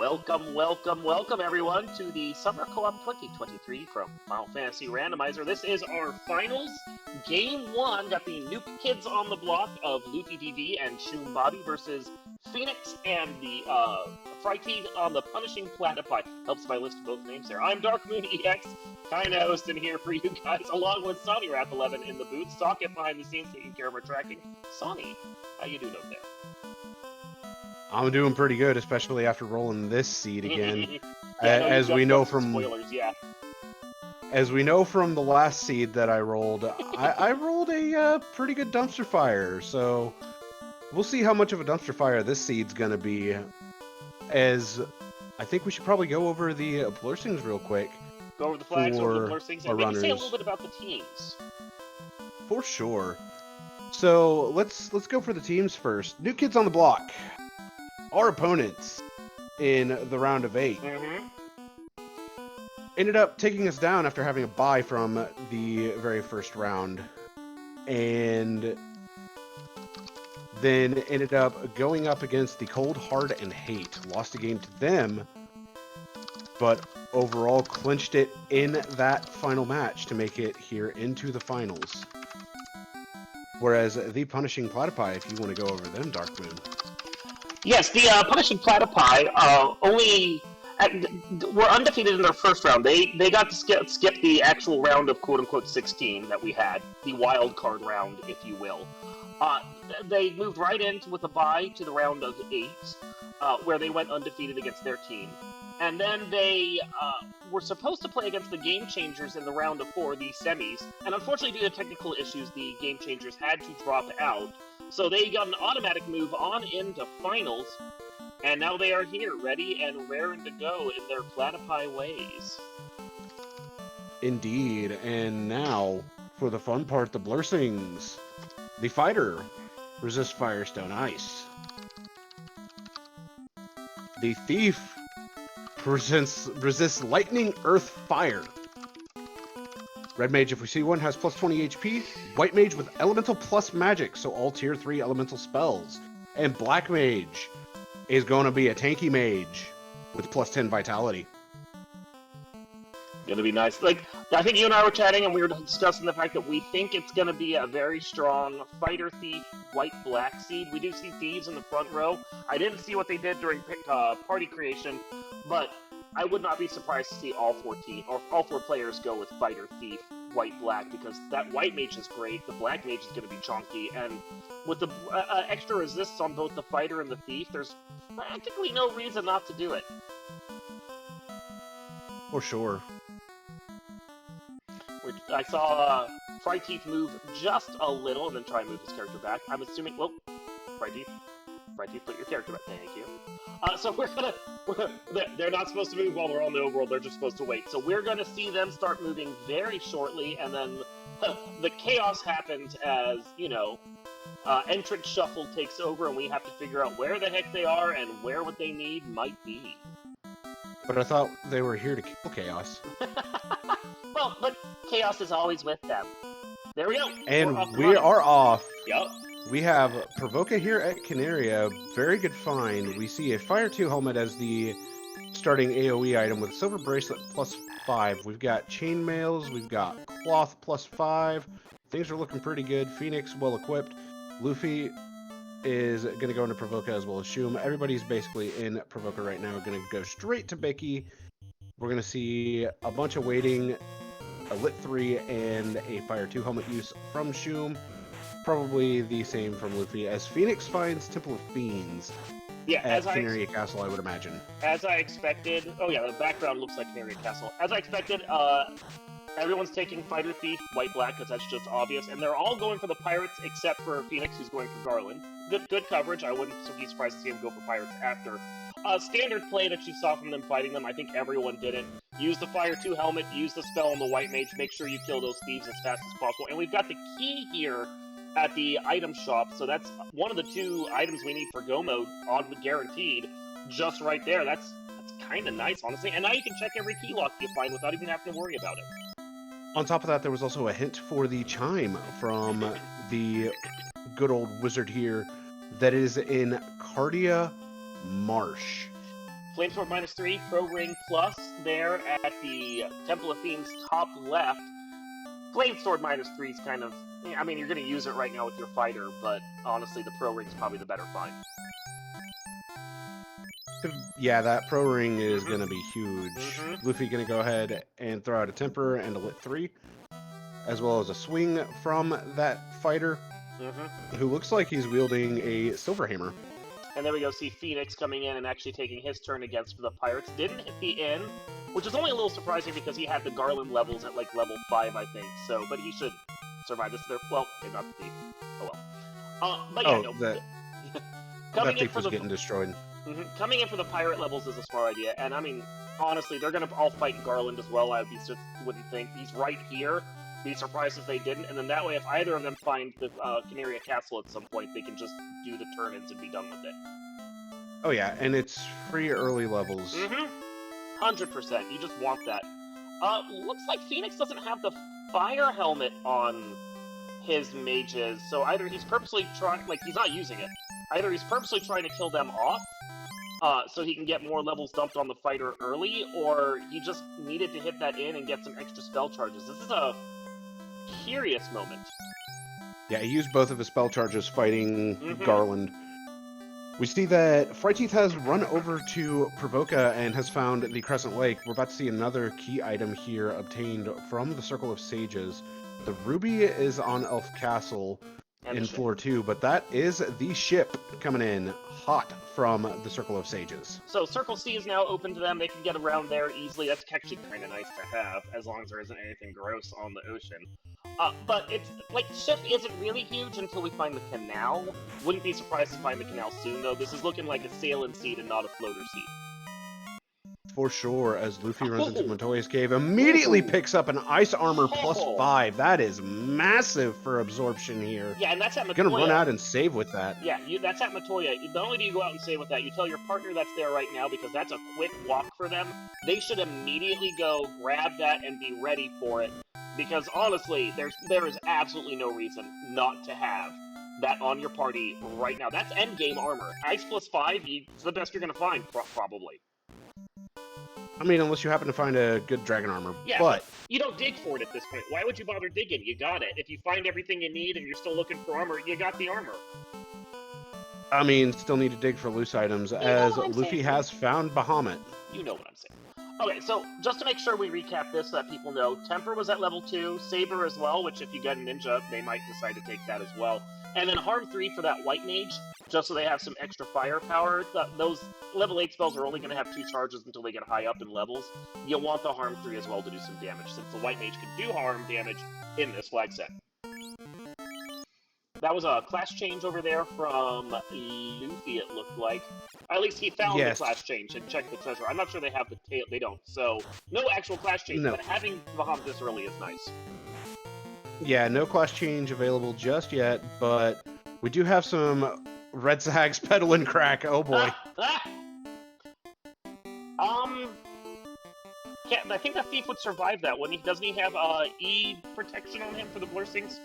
Welcome everyone to the Summer Co-op 2023 from Final Fantasy Randomizer. This is our finals. Game 1 got the NUKE kids on the block of Luffy DD and Shun Bobby versus Phoenix and the Platypi on the Punishing Platypi. Helps if I list both names there. I'm Dark Moon EX, kinda hosting here for you guys, along with Sonny Wrath 11 in the booth. Socket behind the scenes taking care of our tracking. Sonny, how you doing over there? I'm doing pretty good, especially after rolling this seed again. As we know from spoilers, as we know from the last seed that I rolled, I rolled a pretty good dumpster fire. So we'll see how much of a dumpster fire this seed's gonna be. As I think we should probably go over the blurstings real quick. Go over the flags, over the blurstings, and maybe say a little bit about the teams. For sure. So let's go for the teams first. New kids on the block. Our opponents in the round of 8 ended up taking us down after having a bye from the very first round, and then ended up going up against the Cold, Hard, and Hate. Lost a game to them, but overall clinched it in that final match to make it here into the finals. Whereas the Punishing Platypi, if you want to go over them, Dark Moon. Yes, the Punishing Platypi were undefeated in their first round. They got to skip the actual round of quote-unquote 16 that we had, the wild card round, if you will. They moved right in with a bye to the round of 8, where they went undefeated against their team. And then they were supposed to play against the Game Changers in the round of 4, the semis. And unfortunately, due to technical issues, the Game Changers had to drop out. So they got an automatic move on into finals, and now they are here, ready and raring to go in their Platypi ways. Indeed, and now for the fun part, the blurstings. The fighter resists Firestone Ice. The thief resists Lightning, Earth, Fire. Red Mage, if we see one, has plus 20 HP. White Mage with Elemental plus Magic, so all tier 3 elemental spells. And Black Mage is going to be a tanky mage with plus 10 Vitality. Gonna be nice. Like, I think you and I were chatting and we were discussing the fact that we think it's gonna be a very strong Fighter Thief White-Black seed. We do see Thieves in the front row. I didn't see what they did during party creation, but I would not be surprised to see all four players go with Fighter Thief White-Black, because that White Mage is great, the Black Mage is going to be chunky, and with the extra resists on both the Fighter and the Thief, there's practically no reason not to do it. For sure. I saw Platypi move just a little and then try and move his character back. I'm assuming, well, Platypi, put your character back, thank you. So they're not supposed to move while they're on the overworld, they're just supposed to wait. So we're gonna see them start moving very shortly, and then the chaos happens as, you know, entrance shuffle takes over and we have to figure out where the heck they are and where what they need might be. But I thought they were here to kill Chaos. Well, but Chaos is always with them. There we go. And we are off. Yep. We have Provoca here at Canaria. Very good find. We see a Fire 2 helmet as the starting AoE item with Silver Bracelet plus 5. We've got Chainmails. We've got Cloth plus 5. Things are looking pretty good. Phoenix well equipped. Luffy is going to go into Provoca as well as Shum. Everybody's basically in Provoca right now. We're going to go straight to Becky. We're going to see a bunch of waiting, a Lit 3, and a Fire 2 helmet use from Shum. Probably the same from Luffy, as Phoenix finds Temple of Fiends at Canaria Castle, I would imagine. As I expected, oh yeah, the background looks like Canaria Castle. As I expected, everyone's taking Fighter Thief White-Black, because that's just obvious, and they're all going for the Pirates except for Phoenix, who's going for Garland. Good coverage, I wouldn't be surprised to see him go for Pirates after. Standard play that you saw from them fighting them, I think everyone did it. Use the Fire 2 helmet, use the spell on the White Mage, make sure you kill those thieves as fast as possible. And we've got the key here at the item shop, so that's one of the 2 items we need for Go Mode on the guaranteed, just right there. That's kind of nice, honestly. And now you can check every key lock you find without even having to worry about it. On top of that, there was also a hint for the chime from the good old wizard here that is in Cardia Marsh. Flamesword -3, Pro Ring Plus there at the Temple of Fiend's top left. Flamesword -3 is kind of... I mean, you're going to use it right now with your fighter, but honestly, the Pro Ring's probably the better find. Yeah, that Pro Ring is going to be huge. Luffy going to go ahead and throw out a Temper and a Lit 3, as well as a swing from that fighter, who looks like he's wielding a Silver Hammer. And there we go, see Phoenix coming in and actually taking his turn against the Pirates. Didn't hit the inn, which is only a little surprising because he had the Garland levels at like level 5, I think. So, but he should survive this. Well, maybe not the thief. Oh well. But yeah, no. That thief was getting destroyed. Coming in for the pirate levels is a smart idea, and I mean, honestly, they're gonna all fight Garland as well. Wouldn't think he's right here. Be surprised if they didn't, and then that way, if either of them find the Canaria Castle at some point, they can just do the turn-ins and be done with it. Oh yeah, and it's free early levels. 100%. You just want that. Looks like Phoenix doesn't have the fire helmet on his mages, so either he's purposely trying, like, he's not using it. Either he's purposely trying to kill them off, so he can get more levels dumped on the fighter early, or he just needed to hit that in and get some extra spell charges. This is a curious moment. Yeah, he used both of his spell charges fighting Garland. We see that Frighteeth has run over to Provoca and has found the Crescent Lake. We're about to see another key item here obtained from the Circle of Sages. The ruby is on Elf Castle in floor 2, but that is the ship coming in hot from the Circle of Sages. So Circle C is now open to them. They can get around there easily. That's actually kind of nice to have, as long as there isn't anything gross on the ocean. But it's, like, ship isn't really huge until we find the canal. Wouldn't be surprised to find the canal soon, though. This is looking like a sailing seat and not a floater seat. For sure, as Luffy runs into Montoya's cave, immediately picks up an Ice Armor +5. That is massive for absorption here. Yeah, and that's at Matoya. Gonna run out and save with that. Yeah, that's at Matoya. Not only do you go out and save with that, you tell your partner that's there right now, because that's a quick walk for them. They should immediately go grab that and be ready for it. Because honestly, there is absolutely no reason not to have that on your party right now. That's endgame armor. Ice +5, it's the best you're gonna find, probably. I mean, unless you happen to find a good dragon armor. Yeah, but you don't dig for it at this point. Why would you bother digging? You got it. If you find everything you need and you're still looking for armor, you got the armor. I mean, still need to dig for loose items, as Luffy has found Bahamut. You know what I'm saying. Okay, so just to make sure we recap this so that people know, Temper was at level 2, Saber as well, which if you get a ninja, they might decide to take that as well. And then Harm 3 for that White Mage, just so they have some extra firepower. Those level 8 spells are only going to have 2 charges until they get high up in levels. You'll want the Harm 3 as well to do some damage, since the White Mage can do harm damage in this flag set. That was a class change over there from Luffy, it looked like. At least he found the class change and checked the treasure. I'm not sure they have the tail. They don't. So, no actual class change, but having Bahamut this early is nice. Yeah, no class change available just yet, but we do have some Red Zags peddling crack. Oh boy. Yeah, I think that thief would survive that, wouldn't he? Doesn't he have E protection on him for the blessings?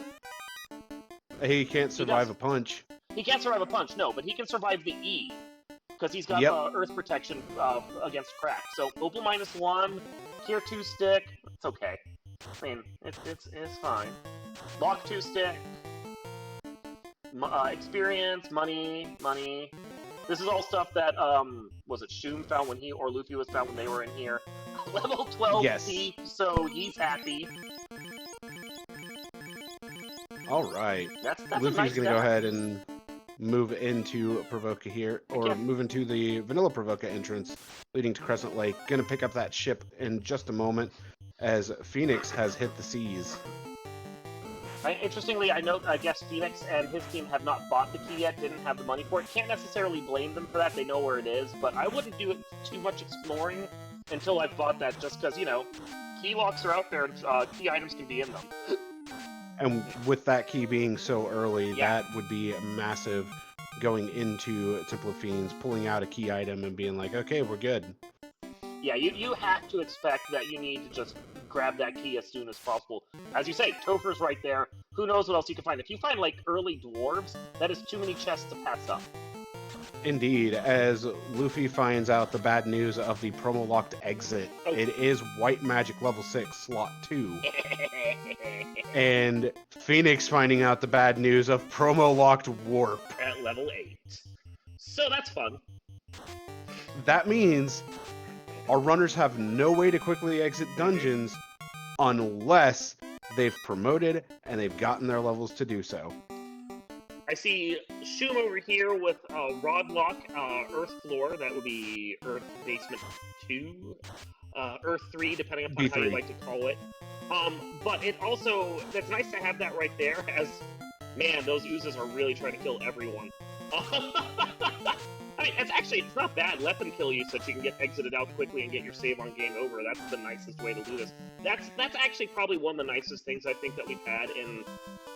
He can't survive a punch. He can't survive a punch, no, but he can survive the E. Because he's got Earth protection against crack. So, Opal -1, Tier 2 stick, it's okay. I mean, it's fine. Lock 2 stick, experience, money. This is all stuff that, was it Shum found when or Luffy was found when they were in here. Level 12 thief, so he's happy. Alright. That's Luffy's nice gonna go ahead and move into Provoca here, or move into the Vanilla Provoca entrance leading to Crescent Lake. Gonna pick up that ship in just a moment as Phoenix has hit the seas. Interestingly, I guess Phoenix and his team have not bought the key yet, didn't have the money for it. Can't necessarily blame them for that, they know where it is, but I wouldn't do too much exploring until I've bought that, just because, you know, key locks are out there and key items can be in them. And with that key being so early, that would be massive going into Temple of Fiends, pulling out a key item and being like, okay, we're good. Yeah, you have to expect that you need to just grab that key as soon as possible. As you say, Topher's right there. Who knows what else you can find. If you find, like, early dwarves, that is too many chests to pass up. Indeed, as Luffy finds out the bad news of the promo locked exit, Oh. it is White Magic level 6, slot 2. And Phoenix finding out the bad news of promo locked warp. At level 8. So that's fun. That means our runners have no way to quickly exit dungeons unless they've promoted and they've gotten their levels to do so. I see Shum over here with Rod Lock, Earth Floor. That would be Earth Basement 2, Earth 3, depending upon how you B3. like to call it. But it also, it's nice to have that right there, as, man, those oozes are really trying to kill everyone. I mean, it's not bad. Let them kill you so that you can get exited out quickly and get your save on game over. That's the nicest way to do this. That's actually probably one of the nicest things I think that we've had in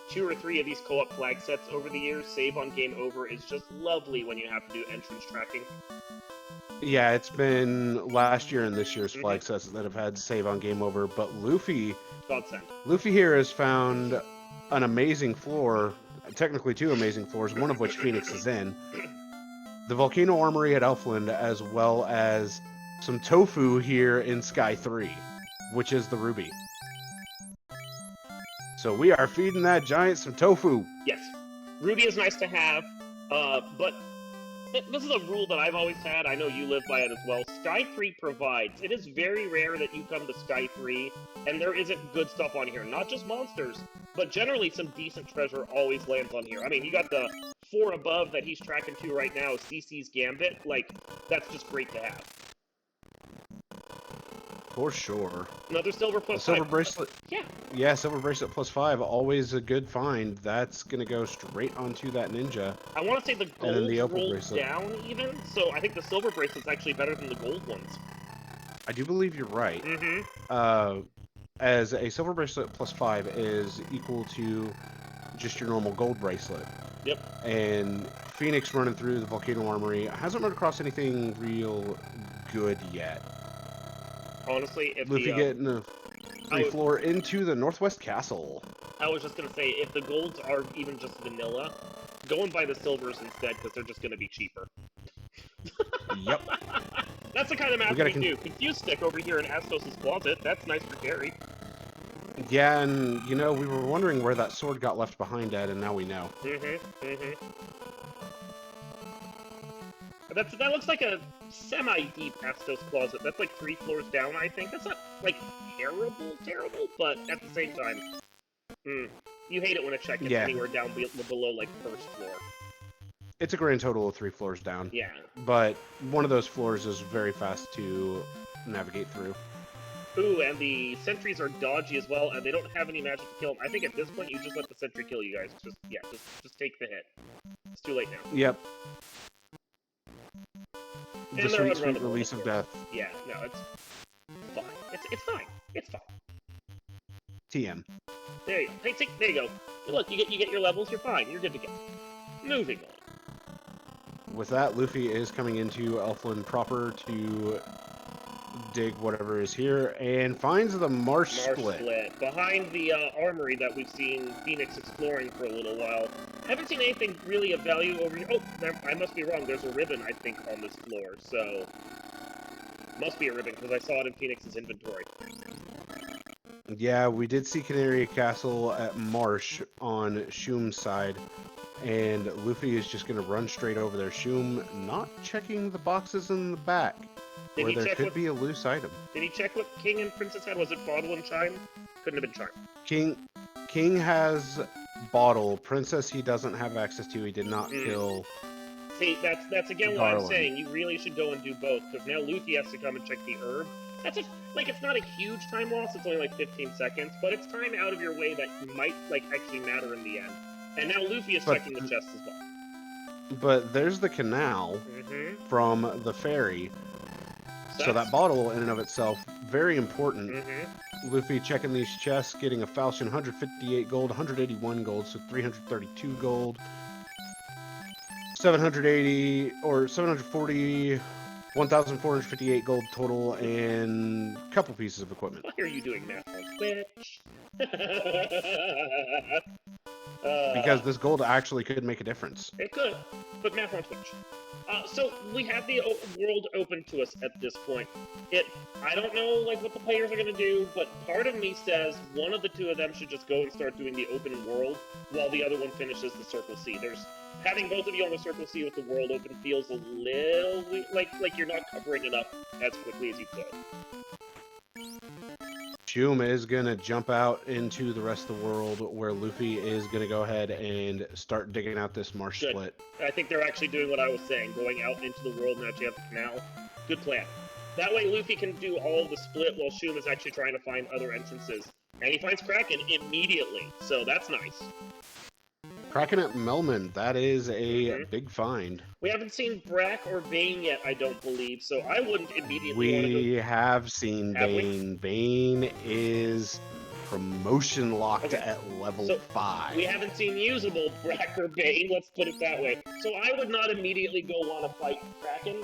2 or 3 of these co-op flag sets over the years. Save on game over is just lovely when you have to do entrance tracking. Yeah, it's been last year and this year's flag sets that have had save on game over, but Luffy here has found an amazing floor, technically 2 amazing floors, one of which Phoenix is in. The Volcano Armory at Elfland, as well as some tofu here in Sky 3, which is the Ruby. So we are feeding that giant some tofu. Yes. Ruby is nice to have, but this is a rule that I've always had. I know you live by it as well. Sky 3 provides. It is very rare that you come to Sky 3 and there isn't good stuff on here. Not just monsters, but generally some decent treasure always lands on here. I mean, you got the 4 above that he's tracking to right now, CC's Gambit. Like, that's just great to have. For sure. Another silver plus 5. Silver bracelet. Yeah. Yeah, silver bracelet plus 5, always a good find. That's gonna go straight onto that ninja. I want to say the gold and then the opal rolled bracelet down even, so I think the silver bracelet's actually better than the gold ones. I do believe you're right. As a silver bracelet plus 5 is equal to just your normal gold bracelet. Yep. And Phoenix running through the Volcano Armory hasn't run across anything real good yet. Honestly, if Luffy getting a free floor into the Northwest Castle. I was just gonna say, if the golds are even just vanilla, go and buy the silvers instead, because they're just gonna be cheaper. Yep. That's the kind of math we do. Confuse Stick over here in Astos' closet. That's nice for Gary. Yeah, and, you know, we were wondering where that sword got left behind at, and now we know. That looks like a semi-deep Astos closet. That's like 3 floors down, I think. That's not, like, terrible, but at the same time, you hate it when a check gets anywhere down below, like, first floor. It's a grand total of 3 floors down. Yeah. But one of those floors is very fast to navigate through. Ooh, and the sentries are dodgy as well, and they don't have any magic to kill them. I think at this point, you just let the sentry kill you guys. Just take the hit. It's too late now. Yep. And the sweet release of death. Yeah, no, it's fine. It's fine. It's fine. TM. There you go. Hey, there you go. Look, you get your levels. You're fine. You're good to go. Moving on. With that, Luffy is coming into Elfland proper to dig whatever is here, and finds the Marsh Split. Behind the armory that we've seen Phoenix exploring for a little while. Haven't seen anything really of value over here. Oh, I must be wrong. There's a ribbon, I think, on this floor, so... Must be a ribbon, because I saw it in Phoenix's inventory. Yeah, we did see Canary Castle at Marsh on Shum's side, and Luffy is just going to run straight over there. Shum not checking the boxes in the back, where there could be a loose item. Did he check what King and Princess had? Was it Bottle and Chime? Couldn't have been Chime. King has Bottle. Princess he doesn't have access to. He did not kill. See, that's again what I'm saying. You really should go and do both, because now Luffy has to come and check the herb. That's it's not a huge time loss. It's only like 15 seconds, but it's time out of your way that might actually matter in the end. And now Luffy is checking the chest as well. But there's the canal from the ferry. So that bottle in and of itself, very important. Luffy checking these chests, getting a falchion, 158 gold, 181 gold, so 332 gold. 780, or 740, 1,458 gold total, and a couple pieces of equipment. Why are you doing math on Twitch? Because this gold actually could make a difference. It could, but math won't switch. So we have the world open to us at this point. I don't know like what the players are gonna do, but part of me says one of the two of them should just go and start doing the open world while the other one finishes the Circle C. Having both of you on the Circle C with the world open feels a little like you're not covering it up as quickly as you could. Shum is going to jump out into the rest of the world, where Luffy is going to go ahead and start digging out this marsh Good. split. I think they're actually doing what I was saying, going out into the world and actually have the canal. Good plan. That way Luffy can do all of the split while Shum is actually trying to find other entrances. And he finds Kraken immediately, so that's nice. Kraken at Melman, that is a big find. We haven't seen Brack or Bane yet, I don't believe, so I wouldn't immediately want to go... We have seen Bane. Bane is promotion locked at level 5. We haven't seen usable Brack or Bane, let's put it that way. So I would not immediately go want to fight Kraken.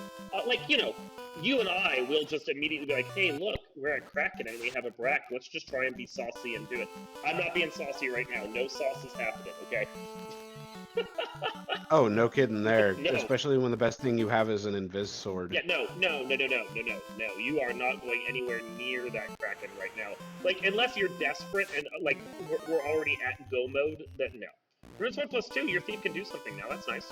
You and I will just immediately be like, hey, look, we're at Kraken and we have a Brack. Let's just try and be saucy and do it. I'm not being saucy right now. No sauce is happening, okay? Oh, no kidding there. No. Especially when the best thing you have is an Invis sword. Yeah, no. You are not going anywhere near that Kraken right now. Like, unless you're desperate and, like, we're already at go mode, then no. Runes 1+2, your thief can do something now. That's nice.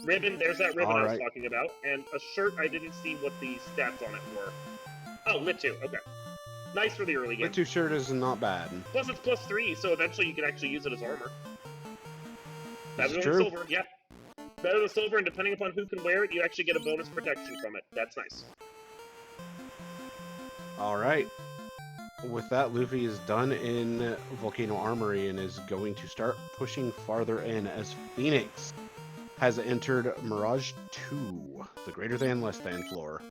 Ribbon, there's that ribbon I was talking about. And a shirt, I didn't see what the stats on it were. Oh, lit 2, okay. Nice for the early game. Lit 2 shirt is not bad. Plus it's +3, so eventually you can actually use it as armor. Better than true. silver, yeah. Better than silver, and depending upon who can wear it, you actually get a bonus protection from it. That's nice. Alright. With that, Luffy is done in Volcano Armory and is going to start pushing farther in as Phoenix has entered Mirage 2, the greater than, less than floor.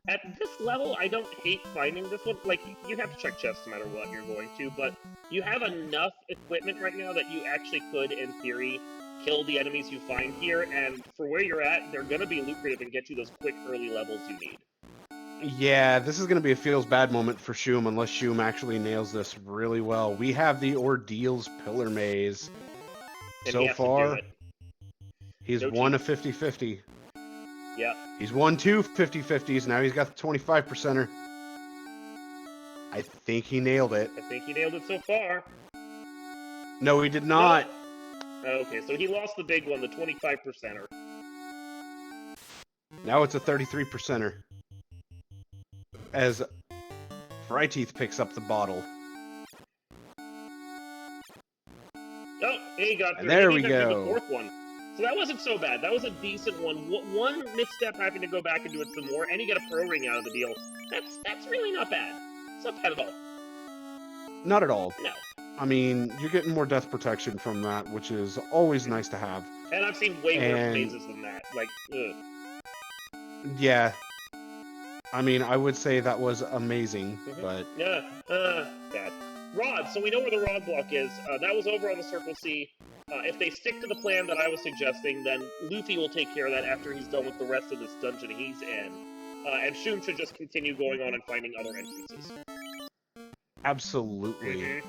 At this level, I don't hate finding this one. Like, you have to check chests no matter what you're going to, but you have enough equipment right now that you actually could, in theory, kill the enemies you find here, and for where you're at, they're gonna be lucrative and get you those quick early levels you need. Yeah, this is going to be a feels bad moment for Shum unless Shum actually nails this really well. We have the Ordeals Pillar Maze. And so far, he's won a 50-50. Yeah. He's won 2 50-50s, now he's got the 25%er. I think he nailed it. I think he nailed it so far. No, he did not. No. Okay, so he lost the big one, the 25%er. Now it's a 33%er. As Fryteeth picks up the bottle. Oh, he got through. There we The go. 4th one. So that wasn't so bad. That was a decent one. One misstep having to go back and do it some more, and you get a pro ring out of the deal. That's really not bad. It's not bad at all. Not at all. No. I mean, you're getting more death protection from that, which is always nice to have. And I've seen way worse mazes than that. Like, ugh. Yeah. I mean, I would say that was amazing, but... Yeah, bad. Rod, so we know where the rod block is. That was over on the Circle C. If they stick to the plan that I was suggesting, then Luffy will take care of that after he's done with the rest of this dungeon he's in. And Shum should just continue going on and finding other entrances. Absolutely.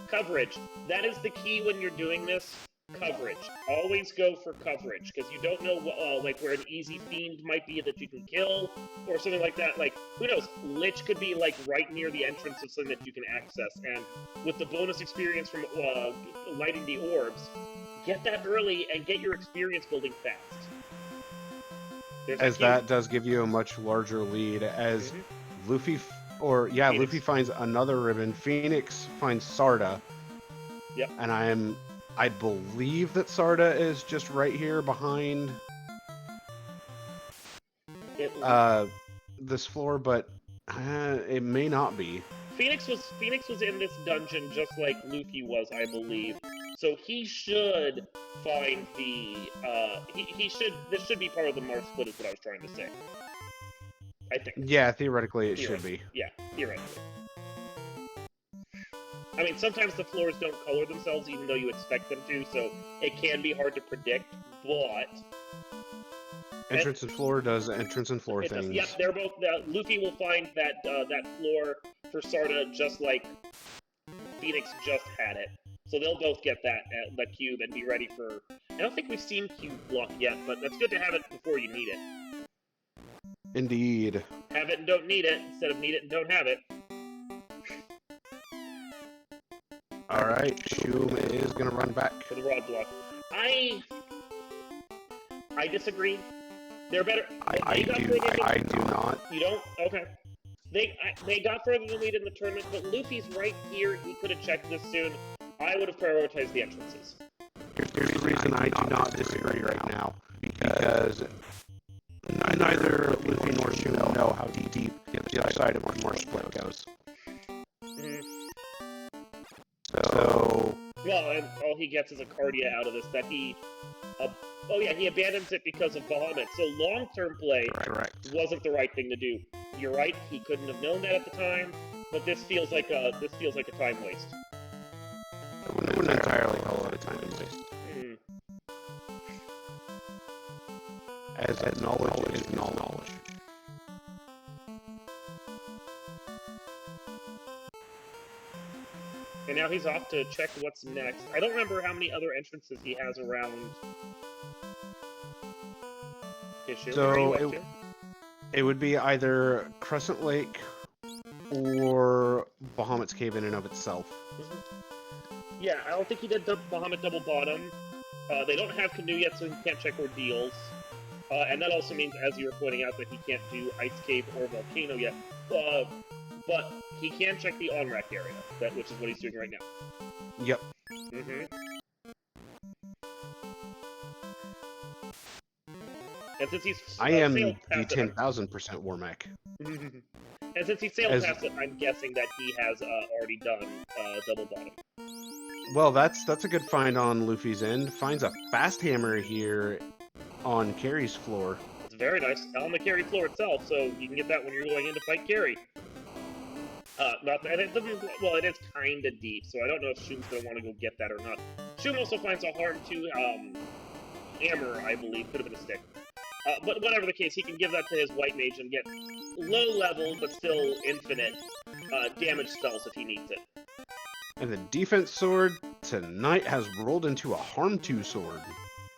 Coverage. That is the key when you're doing this. Coverage. Always go for coverage, because you don't know like where an easy fiend might be that you can kill, or something like that. Like, who knows? Lich could be like right near the entrance of something that you can access, and with the bonus experience from lighting the orbs, get that early and get your experience building fast. That does give you a much larger lead, as Luffy, Luffy finds another ribbon, Phoenix finds Sarda. Yep. And I believe that Sarda is just right here behind this floor, but it may not be. Phoenix was in this dungeon just like Luffy was, I believe. So he should find the this should be part of the Mark split is what I was trying to say. I think. Yeah, theoretically it should be. Yeah, theoretically. I mean, sometimes the floors don't color themselves even though you expect them to, so it can be hard to predict, but... Entrance and floor does entrance and floor things. Yep, they're both... Luffy will find that that floor for Sarda just like Phoenix just had it. So they'll both get the cube and be ready for... I don't think we've seen cube block yet, but that's good to have it before you need it. Indeed. Have it and don't need it, instead of need it and don't have it. Alright, Shum is going to run back. For the rod block. I disagree. They're better. I do not. You don't? Okay. They got further than we did in the tournament, but Luffy's right here. He could have checked this soon. I would have prioritized the entrances. Here's the reason I do not disagree right now. Because neither Luffy nor Shum know how deep the other side of More Split goes. So... Well, and all he gets is a Cardia out of this that he... oh yeah, he abandons it because of Bahamut. So long-term play wasn't the right thing to do. You're right, he couldn't have known that at the time, but this feels like a time waste. I wouldn't entirely call it a time waste. As knowledge is knowledge. And now he's off to check what's next. I don't remember how many other entrances he has around Issue. So it would be either Crescent Lake or Bahamut's Cave in and of itself. Yeah, I don't think he did Bahamut Double Bottom. They don't have Canoe yet, so he can't check Ordeals. And that also means, as you were pointing out, that he can't do Ice Cave or Volcano yet. But he can check the on-rack area, which is what he's doing right now. Yep. And since he's I am the 10,000% Warmech. And since he sailed past it, I'm guessing that he has already done Double Bottom. Well, that's a good find on Luffy's end. Finds a fast hammer here on Carrie's floor. It's very nice. On the Carrie floor itself, so you can get that when you're going in to fight Carrie. And it doesn't, well, it is kind of deep, so I don't know if Shum's going to want to go get that or not. Shum also finds a Harm 2 hammer, I believe. Could have been a stick. But whatever the case, he can give that to his White Mage and get low level, but still infinite damage spells if he needs it. And the defense sword tonight has rolled into a Harm 2 sword.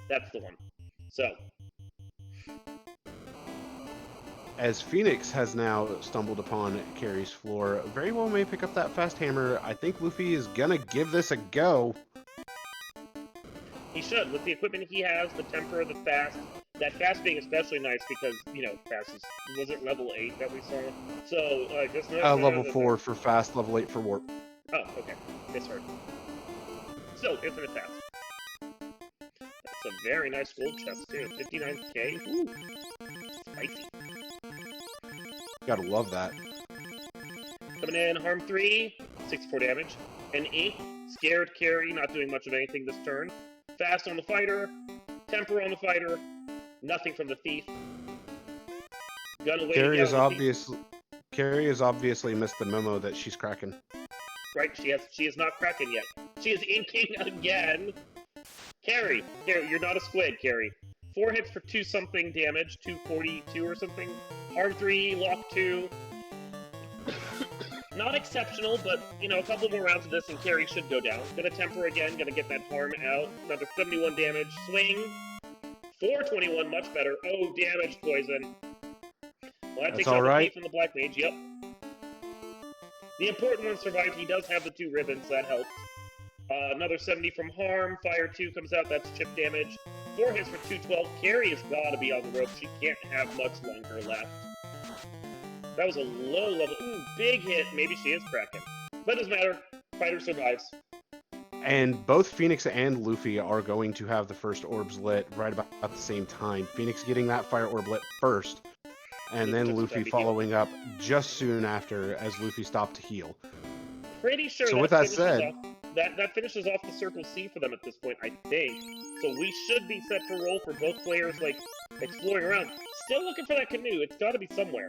That's the one. So. As Phoenix has now stumbled upon Carrie's floor, very well may pick up that fast hammer. I think Luffy is gonna give this a go. He should, with the equipment he has, the temper, the fast. That fast being especially nice because, you know, fast was it level 8 that we saw? So, just level 4 for fast, level 8 for warp. Oh, okay. Misheard. So, infinite fast. That's a very nice gold chest, too. 59k. Ooh. Spicy. Gotta love that. Coming in, Harm 3, 64 damage. An Ink, scared Carrie, not doing much of anything this turn. Fast on the fighter, temper on the fighter, nothing from the thief. Gun away. Carrie has obviously missed the memo that she's cracking. Right, she is not cracking yet. She is inking again. Carrie, you're not a squid, Carrie. 4 hits for 2-something damage, 242 or something. Harm 3, Lock 2. Not exceptional, but, you know, a couple more rounds of this and Carrie should go down. Gonna temper again, gonna get that harm out. Another 71 damage. Swing. 421, much better. Oh, damage poison. Well, that takes out the thief from the Black Mage, yep. The important one survived. He does have the 2 ribbons, that helps. Another 70 from Harm. Fire 2 comes out, that's chip damage. 4 hits for 212. Carrie has got to be on the rope. She can't have much longer left. That was a low level. Ooh, big hit. Maybe she is cracking. But it doesn't matter. Fighter survives. And both Phoenix and Luffy are going to have the first orbs lit right about at the same time. Phoenix getting that fire orb lit first, and then Luffy following up just soon after as Luffy stopped to heal. Pretty sure. So with that said, that finishes off the Circle C for them at this point, I think. So we should be set to roll for both players, like, exploring around. Still looking for that canoe. It's got to be somewhere.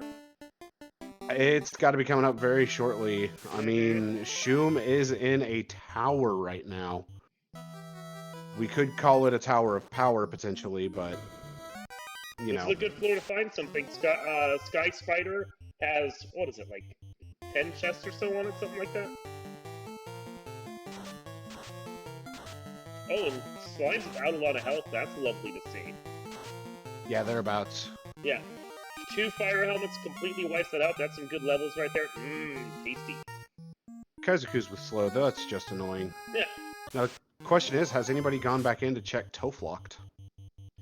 It's got to be coming up very shortly. I mean, Shum is in a tower right now. We could call it a tower of power, potentially, but, you know. It's a good floor to find something. Sky Spider has, what is it, like 10 chests or so on it, something like that? Oh, and Slime's out a lot of health. That's lovely to see. Yeah, thereabouts. Yeah. 2 fire helmets completely wipes that out. That's some good levels right there. Mmm, tasty. Kaizoku's with slow, though that's just annoying. Yeah. Now, the question is, has anybody gone back in to check Toflocked?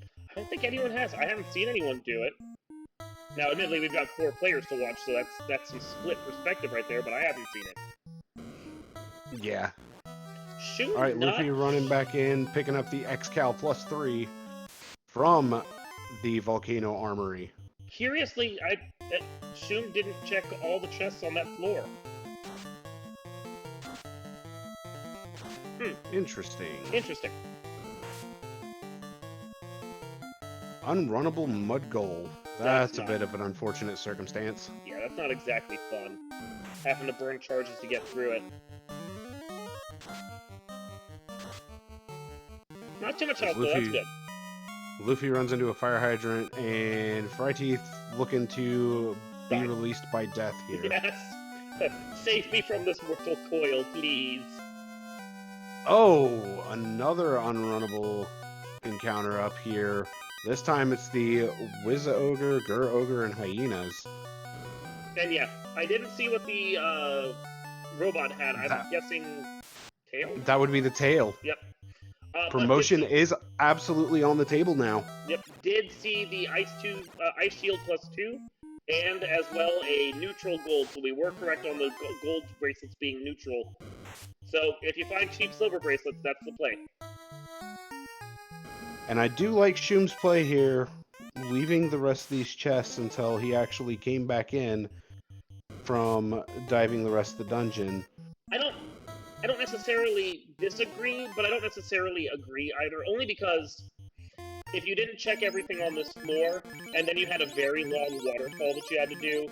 I don't think anyone has. I haven't seen anyone do it. Now, admittedly, we've got 4 players to watch, so that's some split perspective right there, but I haven't seen it. Yeah. Shoot, Alright, Luffy running back in, picking up the X-Cal +3 from the Volcano Armory. Curiously, Shun didn't check all the chests on that floor. Interesting. Interesting. Unrunnable mud goal. That's a bit of an unfortunate circumstance. Yeah, that's not exactly fun. Having to burn charges to get through it. Not too much health, though. That's good. Luffy runs into a fire hydrant, and Fryteeth looking to be released by death here. Yes! Save me from this mortal coil, please. Oh, another unrunnable encounter up here. This time it's the Wiz Ogre, Gur Ogre, and Hyenas. And yeah, I didn't see what the robot had. I'm guessing tail? That would be the tail. Yep. Promotion is absolutely on the table now. Yep. Did see the Ice Shield +2, and as well a neutral gold. So we were correct on the gold bracelets being neutral. So if you find cheap silver bracelets, that's the play. And I do like Shum's play here, leaving the rest of these chests until he actually came back in from diving the rest of the dungeon. I don't necessarily disagree, but I don't necessarily agree either, only because if you didn't check everything on this floor, and then you had a very long waterfall that you had to do,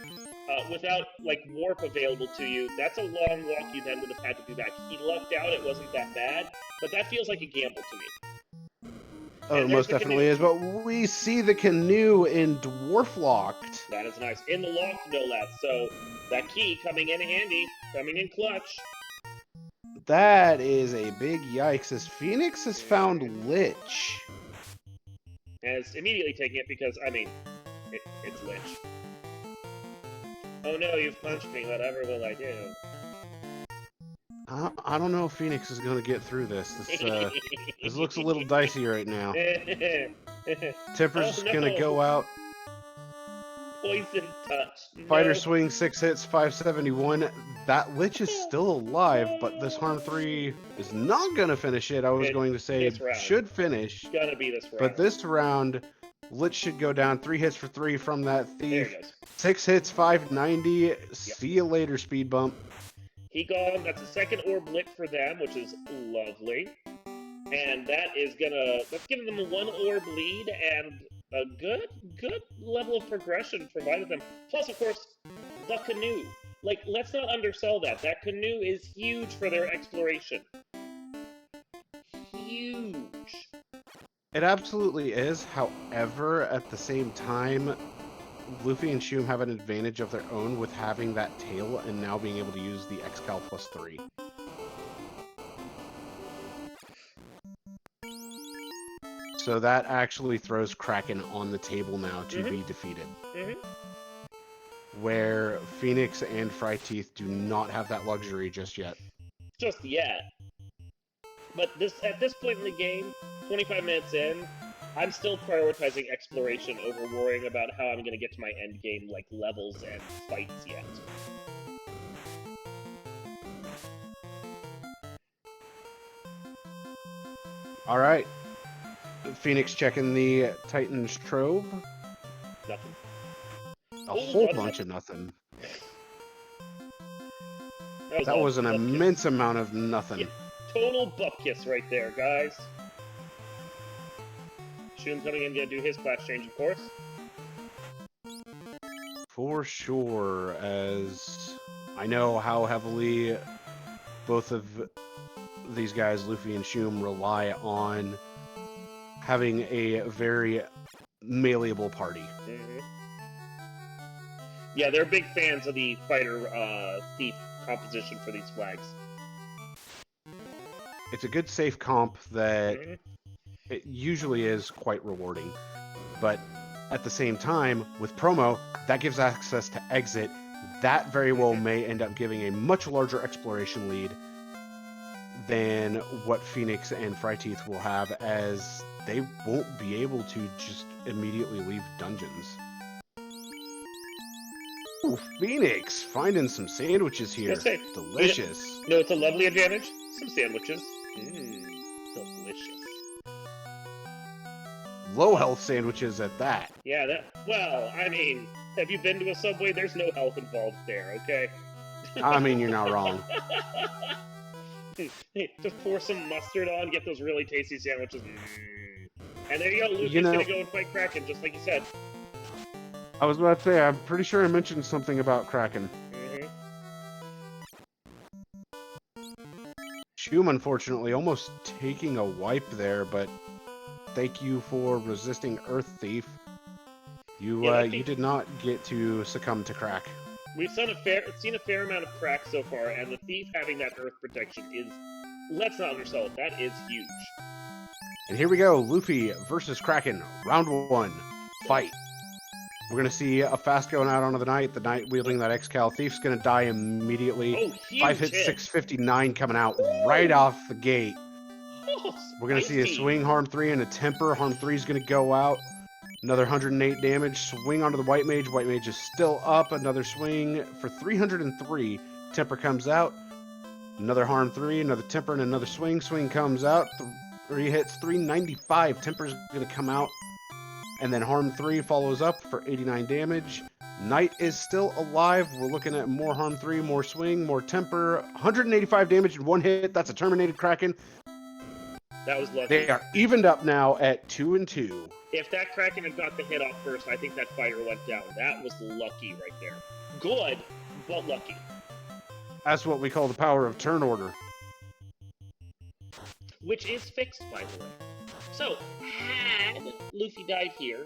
without, like, warp available to you, that's a long walk you then would have had to do back. He lucked out, it wasn't that bad, but that feels like a gamble to me. Oh, it most definitely is, but we see the canoe in Dwarf Locked. That is nice. In the loft, no less, so that key coming in handy, coming in clutch. That is a big yikes, as Phoenix has found Lich. And it's immediately taking it because, I mean, it's Lich. Oh no, you've punched me, whatever will I do? I don't know if Phoenix is going to get through this. This looks a little dicey right now. Temper's just going to go out. Poison touch. Fighter swing, 6 hits, 571. That Lich is still alive, but this Harm 3 is not going to finish it. I was going to say it should finish. It's gonna be this round. But this round, Lich should go down. 3 hits for 3 from that thief. There it goes. 6 hits, 590. Yep. See you later, speed bump. He gone. That's a second orb lit for them, which is lovely. And that's giving them a 1 orb lead and a good level of progression provided them. Plus, of course, the canoe. Like, let's not undersell that. That canoe is huge for their exploration. Huge. It absolutely is. However, at the same time, Luffy and Shum have an advantage of their own with having that tail and now being able to use the X-Cal +3. So that actually throws Kraken on the table now to be defeated. Where Phoenix and Fryteeth do not have that luxury just yet. Just yet. But at this point in the game, 25 minutes in, I'm still prioritizing exploration over worrying about how I'm going to get to my end game, like, levels and fights yet. Alright. Phoenix checking the Titan's Trove. Nothing. A whole bunch of nothing. That was an immense amount of nothing. Yeah, total butt kiss right there, guys. Shun coming in, gonna do his class change, of course. For sure, as I know how heavily both of these guys, Luffy and Shum, rely on having a very malleable party. Yeah, they're big fans of the fighter thief composition for these flags. It's a good safe comp that it usually is quite rewarding. But at the same time, with promo, that gives access to exit. That very well may end up giving a much larger exploration lead than what Phoenix and Fryteeth will have, as they won't be able to just immediately leave dungeons. Ooh, Phoenix finding some sandwiches here. Delicious. No, it's a lovely advantage. Some sandwiches. Delicious. Low health sandwiches at that. Yeah, well, I mean, have you been to a Subway? There's no health involved there, okay? I mean, you're not wrong. Just pour some mustard on, get those really tasty sandwiches. And there you go, Luke's gonna go and fight Kraken, just like you said. I was about to say, I'm pretty sure I mentioned something about Kraken. Shum, unfortunately, almost taking a wipe there, but thank you for resisting Earth Thief. You did not get to succumb to crack. We've seen a fair amount of crack so far, and the Thief having that Earth protection is, let's not undersell it, that is huge. And here we go, Luffy versus Kraken, round 1, fight. We're going to see a fast going out onto the Knight wielding that X-Cal. Thief's going to die immediately. Oh, 5 hit 659 coming out right off the gate. We're going to see a swing, harm 3, and a temper. Harm 3 is going to go out. Another 108 damage. Swing onto the White Mage. White Mage is still up. Another swing for 303. Temper comes out. Another harm 3, another temper, and another swing. Swing comes out. 3 hits, 395. Temper's going to come out. And then harm 3 follows up for 89 damage. Knight is still alive. We're looking at more harm 3, more swing, more temper. 185 damage in 1 hit. That's a terminated Kraken. That was lucky. They are evened up now at 2-2. If that Kraken had got the hit off first, I think that fighter went down. That was lucky right there. Good, but lucky. That's what we call the power of turn order. Which is fixed, by the way. So, had Luffy died here,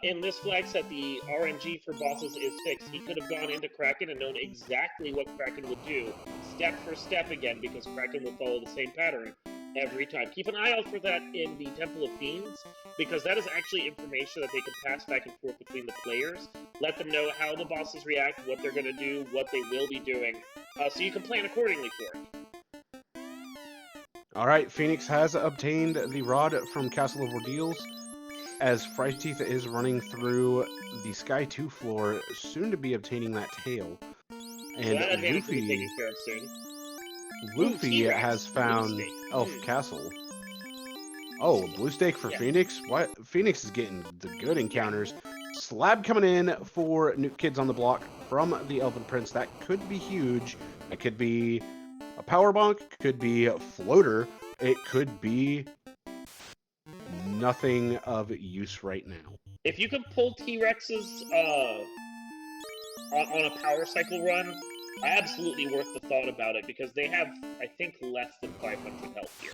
in this flag set, the RNG for bosses is fixed. He could have gone into Kraken and known exactly what Kraken would do, step for step again, because Kraken will follow the same pattern every time. Keep an eye out for that in the Temple of Fiends, because that is actually information that they can pass back and forth between the players. Let them know how the bosses react, what they're going to do, what they will be doing, so you can plan accordingly for it. Alright, Phoenix has obtained the rod from Castle of Ordeals, as Fryteeth is running through the Sky 2 floor, soon to be obtaining that tail. And Luffy has found Elf Castle. Oh, blue stake for Phoenix? What? Phoenix is getting the good encounters. Slab coming in for Nuke Kids on the block from the Elven Prince. That could be huge. It could be a power bonk, could be a floater, it could be nothing of use right now. If you can pull T-Rexes on a power cycle run, absolutely worth the thought about it, because they have, I think, less than 500 health here.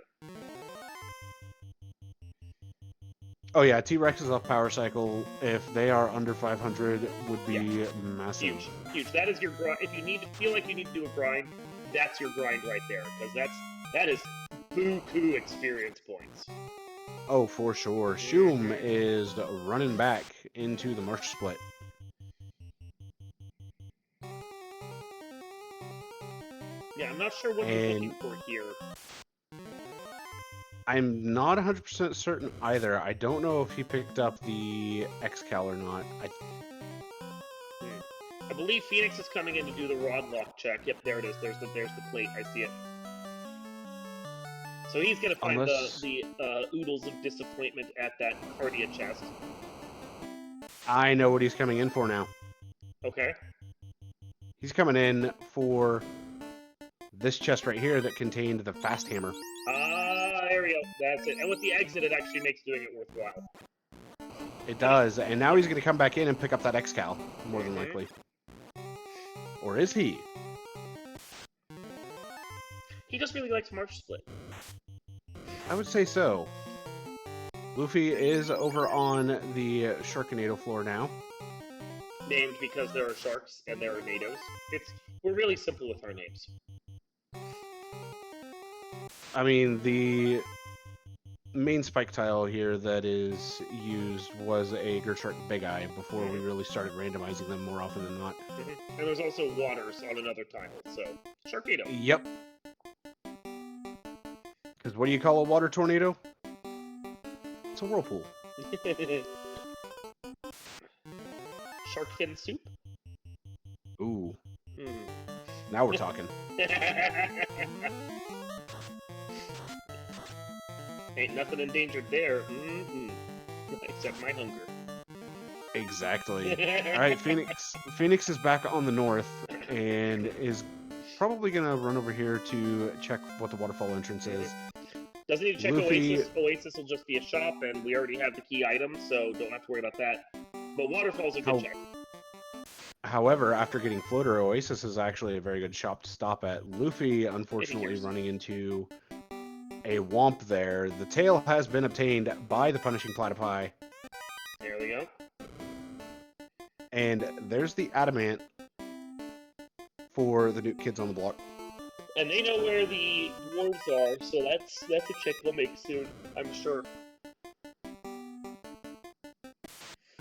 Oh yeah, T-Rex is off power cycle. If they are under 500, would be massive. Huge. That is your grind. If you feel like you need to do a grind, that's your grind right there, because that is buku experience points. Oh, for sure. Shum is running back into the Marsh Split. Yeah, I'm not sure what he's looking for here. I'm not 100% certain either. I don't know if he picked up the X-Cal or not. I believe Phoenix is coming in to do the rod lock check. Yep, there it is. There's the plate. I see it. So he's going to find the oodles of disappointment at that Cardia chest. I know what he's coming in for now. Okay. He's coming in for this chest right here that contained the fast hammer. There we go. That's it. And with the exit, it actually makes doing it worthwhile. It does. And now he's going to come back in and pick up that X-Cal, more than likely. Or is he? He just really likes March Split. I would say so. Luffy is over on the Sharknado floor now. Named because there are sharks and there are nados. We're really simple with our names. I mean, the main spike tile here that is used was a Gertruck Big Eye before we really started randomizing them more often than not. And there's also waters on another tile, so Sharknado. Yep. Because what do you call a water tornado? It's a whirlpool. Shark fin soup? Ooh. Now we're talking. Ain't nothing endangered there. Except my hunger. Exactly. Alright, Phoenix. Phoenix is back on the north and is probably going to run over here to check what the waterfall entrance is. Doesn't need to check Luffy... Oasis. Oasis will just be a shop, and we already have the key items, so don't have to worry about that. But Waterfall's a good check. However, after getting Floater, Oasis is actually a very good shop to stop at. Luffy, unfortunately, running into a Womp there. The tail has been obtained by the Punishing Platypi. There we go. And there's the Adamant for the NUKE kids on the block. And they know where the dwarves are, so that's a check we'll make soon, I'm sure.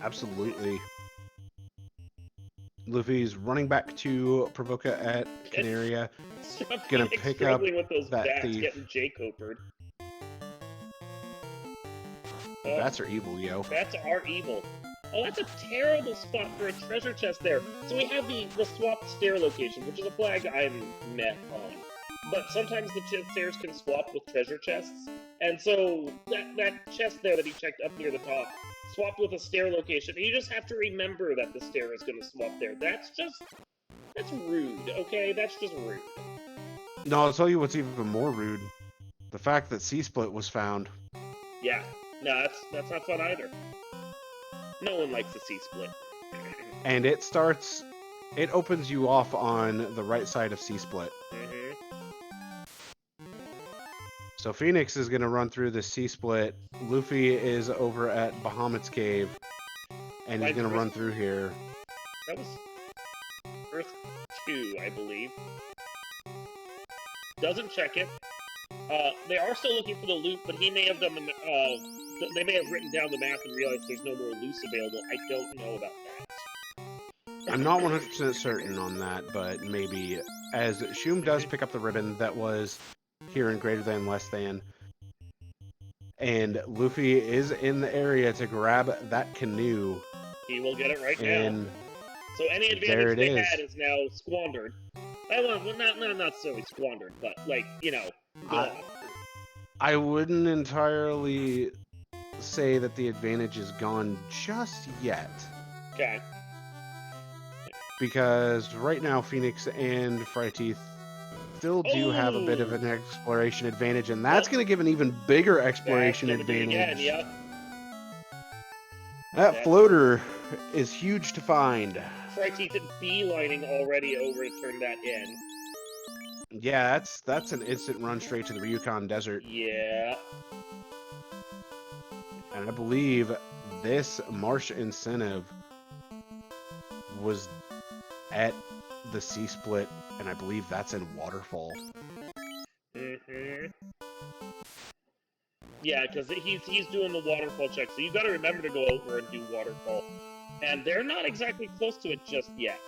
Absolutely. Luffy's running back to Provoca at Canaria. Gonna pick up with those that bats thief. Getting J-Copered. The bats are evil, yo. Bats are evil. Oh, that's a terrible spot for a treasure chest there. So we have the swapped stair location, which is a flag I'm met on. But sometimes the stairs can swap with treasure chests. And so that chest there that he checked up near the top swapped with a stair location. And you just have to remember that the stair is going to swap there. That's rude, okay? That's just rude. No, I'll tell you what's even more rude. The fact that C-Split was found. Yeah. No, that's not fun either. No one likes the C-Split. And it opens you off on the right side of C-Split. So Phoenix is going to run through the C-Split. Luffy is over at Bahamut's Cave. And he's going to run through here. That was Earth 2, I believe. Doesn't check it. They are still looking for the loot, but he may have done they may have written down the map and realized there's no more loose available. I don't know about that. I'm not 100% certain on that, but maybe. As Shum does pick up the ribbon that was here in greater than, less than. And Luffy is in the area to grab that canoe. He will get it right now. So any advantage they had is now squandered. Well, not necessarily squandered, but, like, you know, gone. I wouldn't entirely say that the advantage is gone just yet. Okay. Because right now, Phoenix and Fryeteeth still do have a bit of an exploration advantage, and that's going to give an even bigger exploration advantage. Yep. That floater is huge to find. Fryeteeth beelining already over to turn that in. Yeah, that's an instant run straight to the Ryukon Desert. Yeah. And I believe this marsh incentive was at the C-Split, and I believe that's in Waterfall. Yeah, because he's doing the Waterfall check, so you got to remember to go over and do Waterfall. And they're not exactly close to it just yet.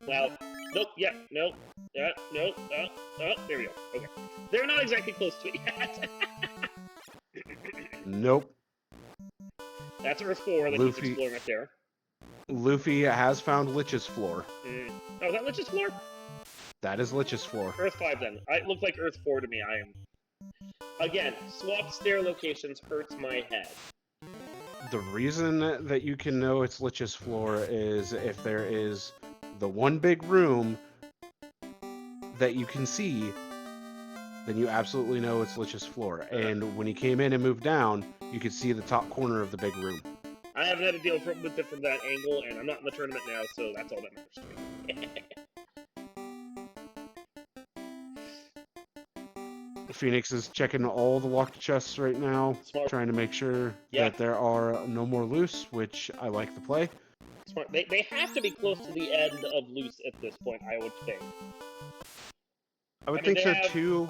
Well, nope, yeah, nope, nope, there we go. Okay. They're not exactly close to it yet. Nope. That's Earth 4 that he's exploring right there. Luffy has found Lich's floor. Oh, is that Lich's floor? That is Lich's floor. Earth 5 then. It looked like Earth 4 to me. I am... Again, swapped stair locations hurts my head. The reason that you can know it's Lich's floor is if there is the one big room that you can see, then you absolutely know it's Lich's floor. And when he came in and moved down, you could see the top corner of the big room. I haven't had to deal with it from that angle, and I'm not in the tournament now, so that's all that matters to me. Phoenix is checking all the locked chests right now, Smart. trying to make sure that there are no more loose, which I like the play. Smart. They have to be close to the end of loose at this point, I would think. I would think so too.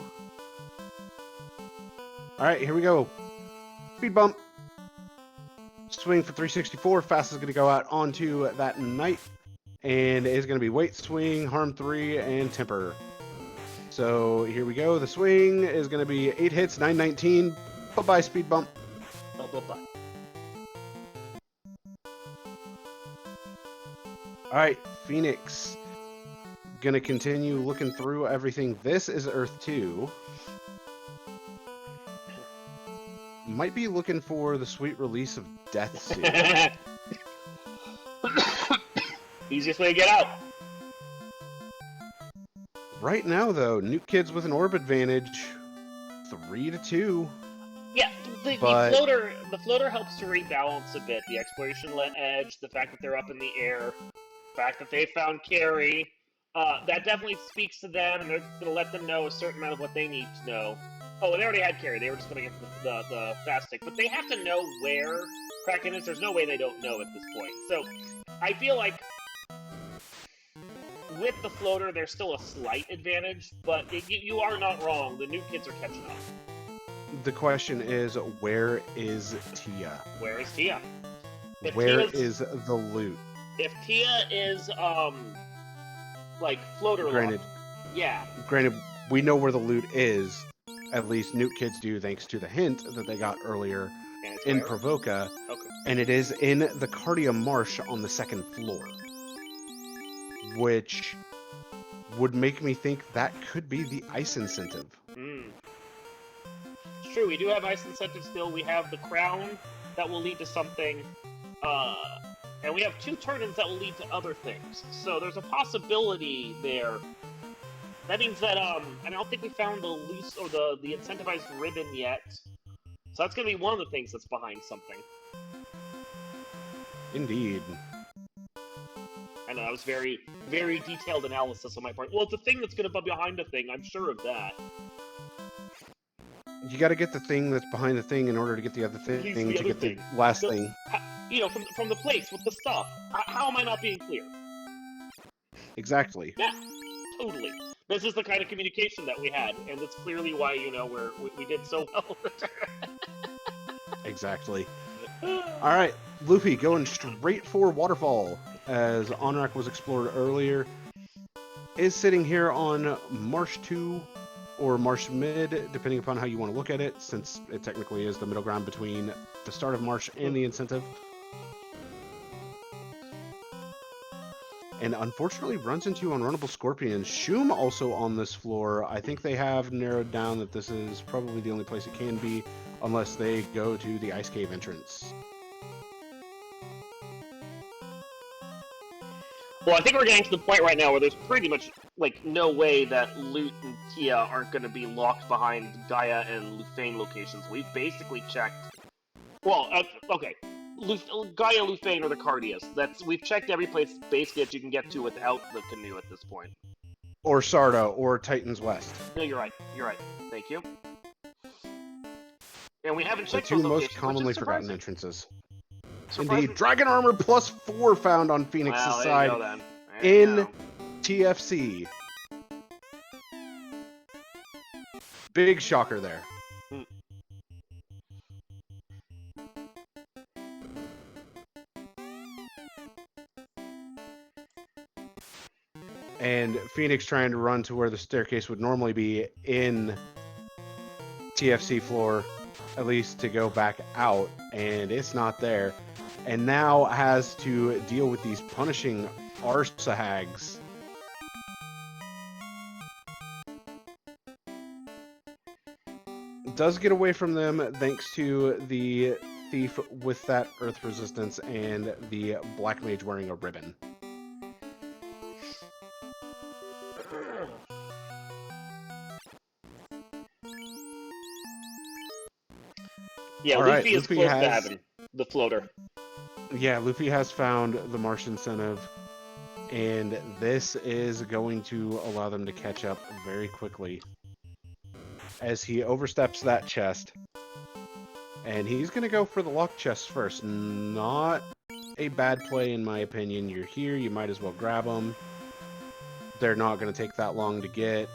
All right, here we go. Speed bump. Swing for 364. Fast is going to go out onto that knight. And it's going to be weight, swing, harm 3, and temper. So here we go. The swing is going to be 8 hits, 919. Bye-bye, speed bump. Oh, bye-bye. All right, Phoenix. Going to continue looking through everything. This is Earth 2. Might be looking for the sweet release of Death soon. Easiest way to get out. Right now, though, Nuke Kids with an orb advantage, 3-2. Yeah, the floater helps to rebalance a bit. The exploration edge, the fact that they're up in the air, the fact that they found Carrie, that definitely speaks to them, and they're going to let them know a certain amount of what they need to know. Oh, they already had Carrie. They were just going to get the fast stick. But they have to know where Kraken is. There's no way they don't know at this point. So, I feel like with the floater, there's still a slight advantage, but you are not wrong. The new kids are catching up. The question is, where is Tia? Where is Tia? Where is the loot? If Tia is, like, floater Granted, locked, yeah. Granted, we know where the loot is. At least Nuke Kids do, thanks to the hint that they got earlier in Provoca. Okay. And it is in the Cardia Marsh on the 2nd floor. Which would make me think that could be the ice incentive. It's true, we do have ice incentive still. We have the crown that will lead to something, and we have 2 turn-ins that will lead to other things. So there's a possibility there. That means that, I don't think we found the loose or the incentivized ribbon yet. So that's gonna be one of the things that's behind something. Indeed. I know, that was very, very detailed analysis on my part. Well, it's a thing that's going to be behind a thing, I'm sure of that. You got to get the thing that's behind the thing in order to get the other thing to get the last thing. You know, from the place with the stuff. How am I not being clear? Exactly. Yeah, totally. This is the kind of communication that we had, and that's clearly why, you know, we did so well. Exactly. All right, Luffy going straight for Waterfall, as Onrak was explored earlier, is sitting here on Marsh 2 or Marsh Mid, depending upon how you want to look at it, since it technically is the middle ground between the start of Marsh and the incentive. And unfortunately runs into unrunnable scorpions. Shum also on this floor. I think they have narrowed down that this is probably the only place it can be, unless they go to the ice cave entrance. Well, I think we're getting to the point right now where there's pretty much, like, no way that Loot and Tia aren't going to be locked behind Gaia and Lufane locations. We've basically checked... Well, okay. Gaia, Lufane, or the Cardias. We've checked every place, basically, that you can get to without the canoe at this point. Or Sarda, or Titan's West. No, you're right. You're right. Thank you. And we haven't checked the 2 those most locations, commonly forgotten entrances. Surprising. Indeed. Dragon Armor +4 found on Phoenix's Well, there side you go, then. There you in go. TFC. Big shocker there. And Phoenix trying to run to where the staircase would normally be in TFC floor, at least to go back out, and it's not there. And now has to deal with these punishing Arsa hags. Does get away from them thanks to the thief with that earth resistance and the black mage wearing a ribbon. Yeah, All Luffy right, is Luffy close to has- having the floater. Yeah, Luffy has found the Marsh incentive, and this is going to allow them to catch up very quickly as he oversteps that chest. And he's going to go for the locked chest first. Not a bad play, in my opinion. You're here, you might as well grab them. They're not going to take that long to get,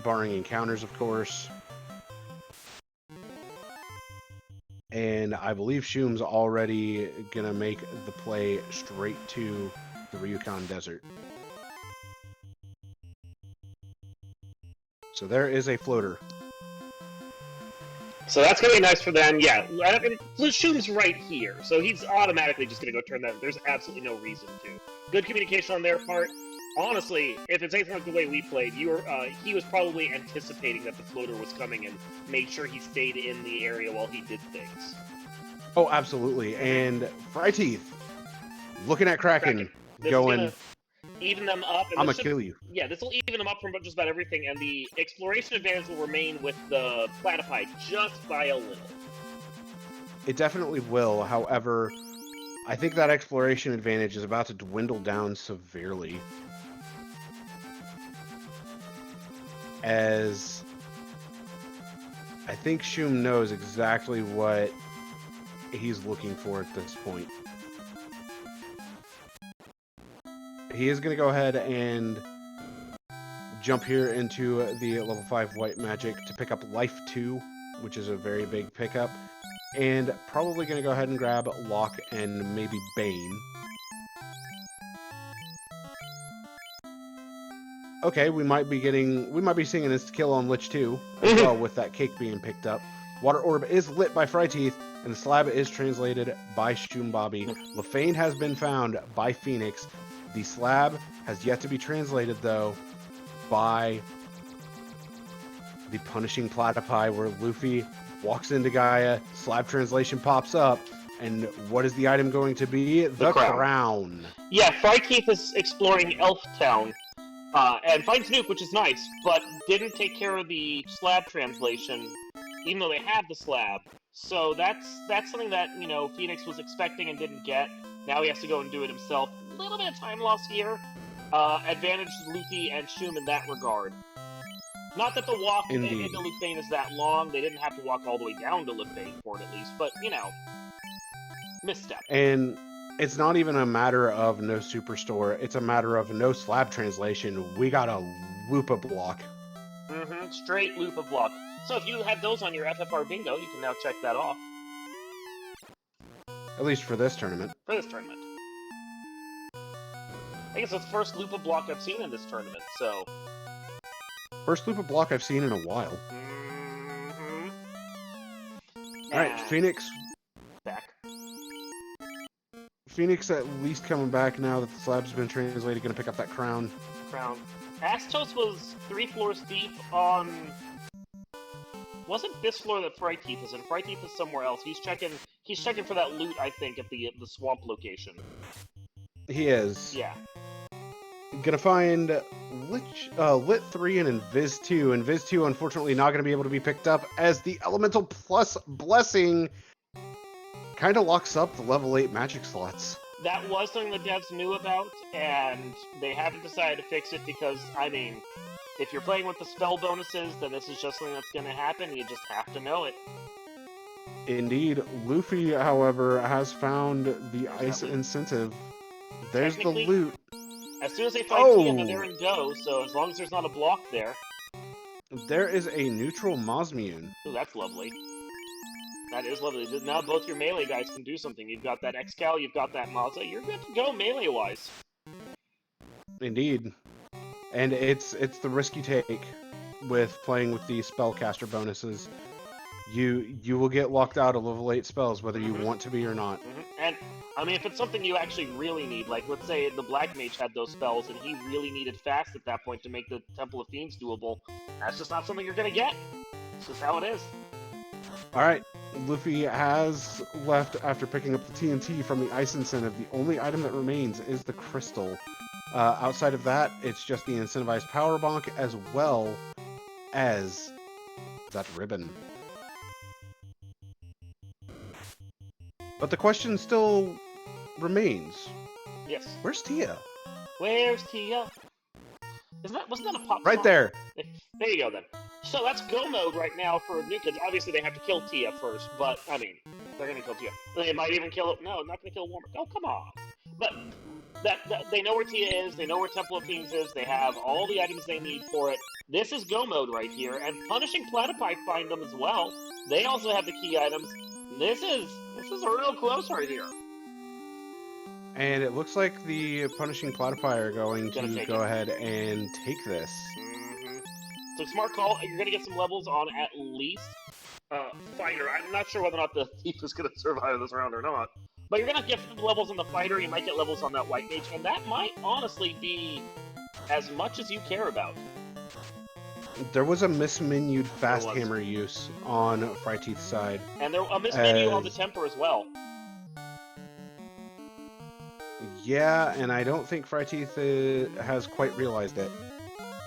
barring encounters, of course. And I believe Shoom's already going to make the play straight to the Ryukon Desert. So there is a floater. So that's going to be nice for them, yeah. And Shoom's right here, so he's automatically just going to go turn that. There's absolutely no reason to. Good communication on their part. Honestly, if it's anything like the way we played, he was probably anticipating that the floater was coming and made sure he stayed in the area while he did things. Oh, absolutely. And Fryteeth, looking at Kraken. Going, even them up. And I'm gonna kill you. Yeah, this will even them up from just about everything, and the exploration advantage will remain with the Platypi just by a little. It definitely will. However, I think that exploration advantage is about to dwindle down severely. As I think Shoom knows exactly what he's looking for at this point. He is going to go ahead and jump here into the level 5 white magic to pick up Life 2, which is a very big pickup. And probably going to go ahead and grab Lock and maybe Bane. Okay, we might be seeing an insta-kill on Lich 2 as well with that cake being picked up. Water Orb is lit by Fryteeth, and the slab is translated by Shoombobby. Lefane has been found by Phoenix. The slab has yet to be translated, though, by the Punishing Platypi, where Luffy walks into Gaia, slab translation pops up, and what is the item going to be? The crown. Yeah, Fryteeth is exploring Elf Town, and finds NUKE, which is nice, but didn't take care of the slab translation, even though they have the slab. So that's something that, you know, Phoenix was expecting and didn't get. Now he has to go and do it himself. A little bit of time loss here. Advantage Luffy and Shoom in that regard. Not that the walk into Lefane is that long. They didn't have to walk all the way down to Lefane for it, at least. But, you know, misstep. And it's not even a matter of no superstore. It's a matter of no slab translation. We got a Lupa block. Mm-hmm. Straight Lupa block. So if you had those on your FFR bingo, you can now check that off. At least for this tournament. For this tournament. I guess it's the first Lupa block I've seen in this tournament, so... First Lupa block I've seen in a while. Mm-hmm. Alright, Phoenix. Back. Phoenix at least coming back now that the slab's been translated, gonna pick up that crown. Astos was 3 floors deep on... Wasn't this floor that Fryteeth is in? Fryteeth is somewhere else. He's checking for that loot, I think, at the swamp location. He is. Yeah. Gonna find Lit 3 and Invis 2. Invis 2, unfortunately, not gonna be able to be picked up as the Elemental Plus Blessing kind of locks up the level 8 magic slots. That was something the devs knew about, and they haven't decided to fix it because, I mean, if you're playing with the spell bonuses, then this is just something that's going to happen. You just have to know it. Indeed. Luffy, however, has found the ice incentive. There's the loot. As soon as they find Tia, they're in go, so as long as there's not a block there. There is a neutral Mosmian. Ooh, that's lovely. That is lovely. Now both your melee guys can do something. You've got that Excal, you've got that Mazza. You're good to go melee-wise. Indeed. And it's the risk you take with playing with the spellcaster bonuses. You will get locked out of level 8 spells, whether you want to be or not. And, I mean, if it's something you actually really need, like, let's say the Black Mage had those spells, and he really needed fast at that point to make the Temple of Fiends doable, that's just not something you're gonna get. It's just how it is. Alright, Luffy has left after picking up the TNT from the ice incentive. The only item that remains is the crystal. Outside of that, it's just the incentivized power bonk as well as that ribbon. But the question still remains. Yes. Where's Tia? Where's Tia? Wasn't that a pop Right song? there. There you go, then. So that's go mode right now for NUKE, because obviously they have to kill Tia first, but, I mean, they're gonna kill Tia. They might even kill... No, not gonna kill Warmer. Oh, come on! But... they know where Tia is, they know where Temple of Fiends is, they have all the items they need for it. This is go mode right here, and Punishing Platypi find them as well. They also have the key items. This is a real close right here. And it looks like the punishing Platypi are going to go ahead and take this. Mm-hmm. So smart call. You're gonna get some levels on at least fighter. I'm not sure whether or not the thief is gonna survive this round or not. But you're gonna get levels on the fighter. You might get levels on that white mage, and that might honestly be as much as you care about. There was a mismenued fast hammer use on Fryteeth's side. And there a mismenu on the temper as well. Yeah, and I don't think Fryteeth has quite realized it.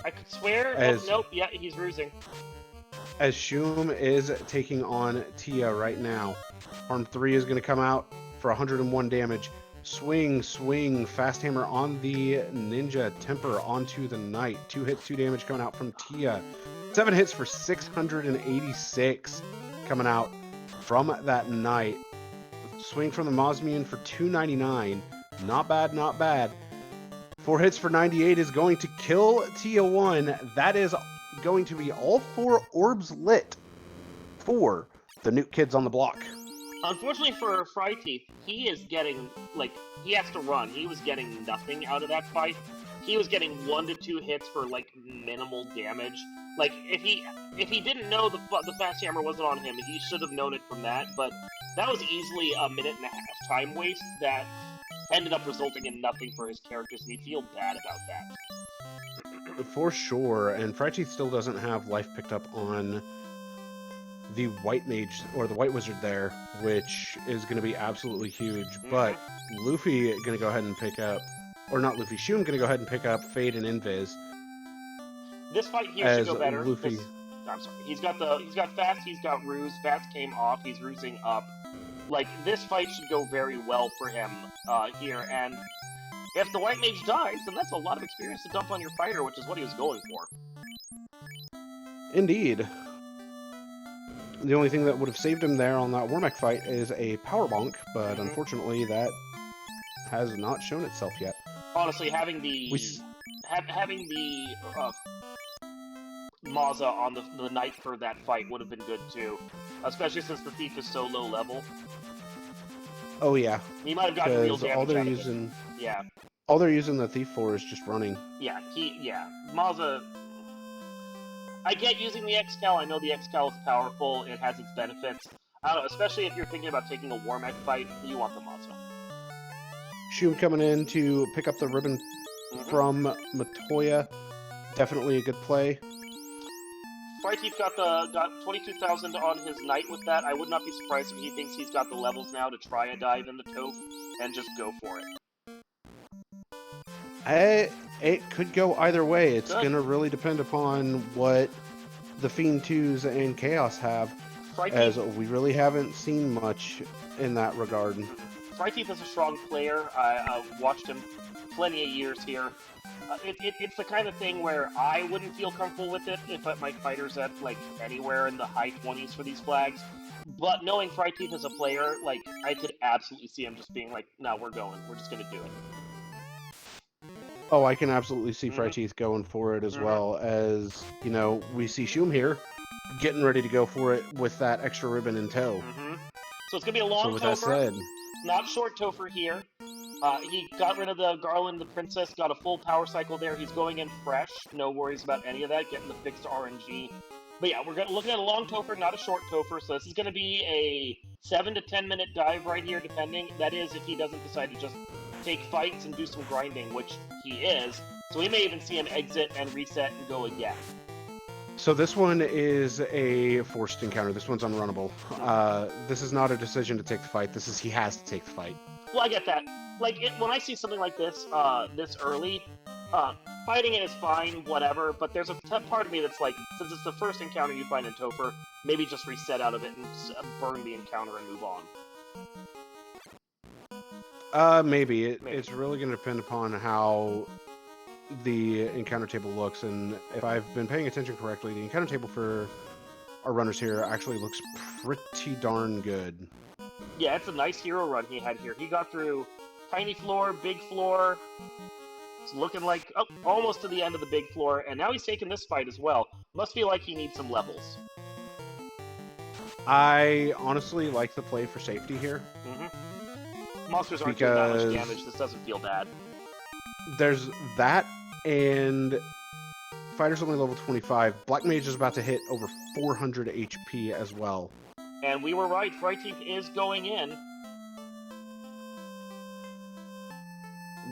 I could swear. Nope. Yeah, he's rusing. As Shum is taking on Tia right now. Arm 3 is going to come out for 101 damage. Swing, swing, fast hammer on the ninja, temper onto the knight. 2 hits, 2 damage coming out from Tia. 7 hits for 686 coming out from that knight. Swing from the Mosmian for 299. Not bad, not bad. 4 hits for 98 is going to kill Tia 1. That is going to be all 4 orbs lit for the Nuke kids on the block. Unfortunately for Fryteeth, he is getting, like, he has to run. He was getting nothing out of that fight. He was getting 1 to 2 hits for, like, minimal damage. Like, if he didn't know the fast hammer wasn't on him, he should have known it from that, but that was easily a minute and a half time waste that ended up resulting in nothing for his characters, and you feel bad about that. For sure, and Fryteeth still doesn't have life picked up on the white mage, or the white wizard there, which is going to be absolutely huge, but Luffy going to go ahead and pick up, or not Luffy, Shun going to go ahead and pick up Fade and Invis. This fight here should go better. Luffy... I'm sorry, he's got fast, he's got ruse, fast came off, he's rusing up. Like, this fight should go very well for him here, and if the white mage dies, then that's a lot of experience to dump on your fighter, which is what he was going for. Indeed. The only thing that would have saved him there on that Wormek fight is a power bonk, but unfortunately that has not shown itself yet. Honestly, having the Maza on the knight for that fight would have been good too, especially since the thief is so low level. Oh yeah, he might have gotten real damage. All they're using, yeah, all they're using the thief for is just running. Yeah, Maza. I get using the X-Cal. I know the X-Cal is powerful. It has its benefits. I don't know, especially if you're thinking about taking a Wormek fight, you want the Maza. Shum coming in to pick up the ribbon from Matoya. Definitely a good play. Fryteeth got 22,000 on his knight with that. I would not be surprised if he thinks he's got the levels now to try a dive in the Toph and just go for it. It could go either way. It's going to really depend upon what the Fiend 2s and Chaos have, as we really haven't seen much in that regard. Fryteeth is a strong player. I've watched him plenty of years here. It's the kind of thing where I wouldn't feel comfortable with it if my fighter's at, like, anywhere in the high 20s for these flags. But knowing Fryteeth as a player, like, I could absolutely see him just being like, no, we're going. We're just going to do it. Oh, I can absolutely see Fryteeth going for it as well, as, you know, we see Shum here getting ready to go for it with that extra ribbon in tow. So it's going to be a long So with Topher. that said... Not short Topher here. He got rid of the Garland, the Princess, got a full power cycle there. He's going in fresh. No worries about any of that, getting the fixed RNG. But yeah, we're looking at a long Topher, not a short Topher, so this is going to be a 7 to 10 minute dive right here, depending. That is, if he doesn't decide to just take fights and do some grinding, which he is. So we may even see him exit and reset and go again. So this one is a forced encounter. This one's unrunnable. This is not a decision to take the fight. This is he has to take the fight. Well, I get that. Like, when I see something like this, this early, fighting it is fine, whatever, but there's a part of me that's like, since it's the first encounter you find in Topher, maybe just reset out of it and burn the encounter and move on. Maybe. It's really going to depend upon how the encounter table looks, and if I've been paying attention correctly, the encounter table for our runners here actually looks pretty darn good. Yeah, it's a nice hero run he had here. He got through tiny floor, big floor. It's looking like almost to the end of the big floor, and now he's taking this fight as well. Must feel like he needs some levels. I honestly like the play for safety here. Monsters aren't doing that much Because- damage. This doesn't feel bad. There's that, and fighter's only level 25. Black Mage is about to hit over 400 HP as well. And we were right. Frighty is going in.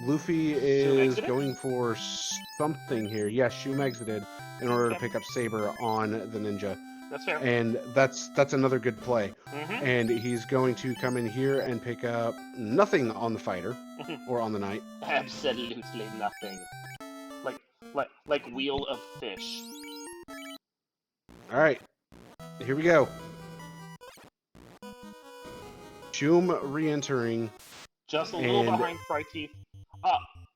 Luffy is exited? going for something here. Yes, Shum exited in order to Okay. pick up Saber on the ninja. That's fair. And that's another good play. Mhm. And he's going to come in here and pick up nothing on the fighter or on the knight. Absolutely nothing. Like Wheel of Fish. All right, here we go. Shum re-entering. Just a little And- behind Frighty.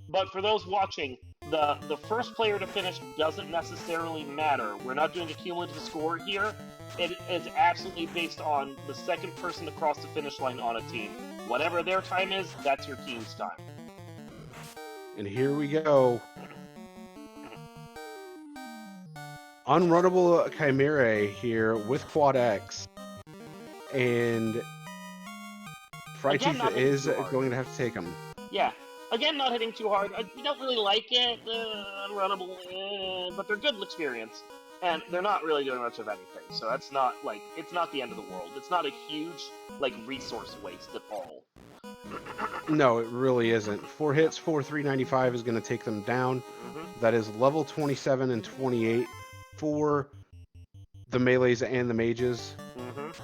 But for those watching, the first player to finish doesn't necessarily matter. We're not doing a cumulative score here. It is absolutely based on the second person to cross the finish line on a team. Whatever their time is, that's your team's time. And here we go. Unrunnable Chimera here with Quad X. And Again, Frighty not hitting is too hard. going to have to take him. Yeah. Again, not hitting too hard. We don't really like it. Unrunnable, but they're good experience. And they're not really doing much of anything. So that's not, like, it's not the end of the world. It's not a huge, like, resource waste at all. No, it really isn't. 4 hits, 395 is going to take them down. That is level 27 and 28 for the melees and the mages.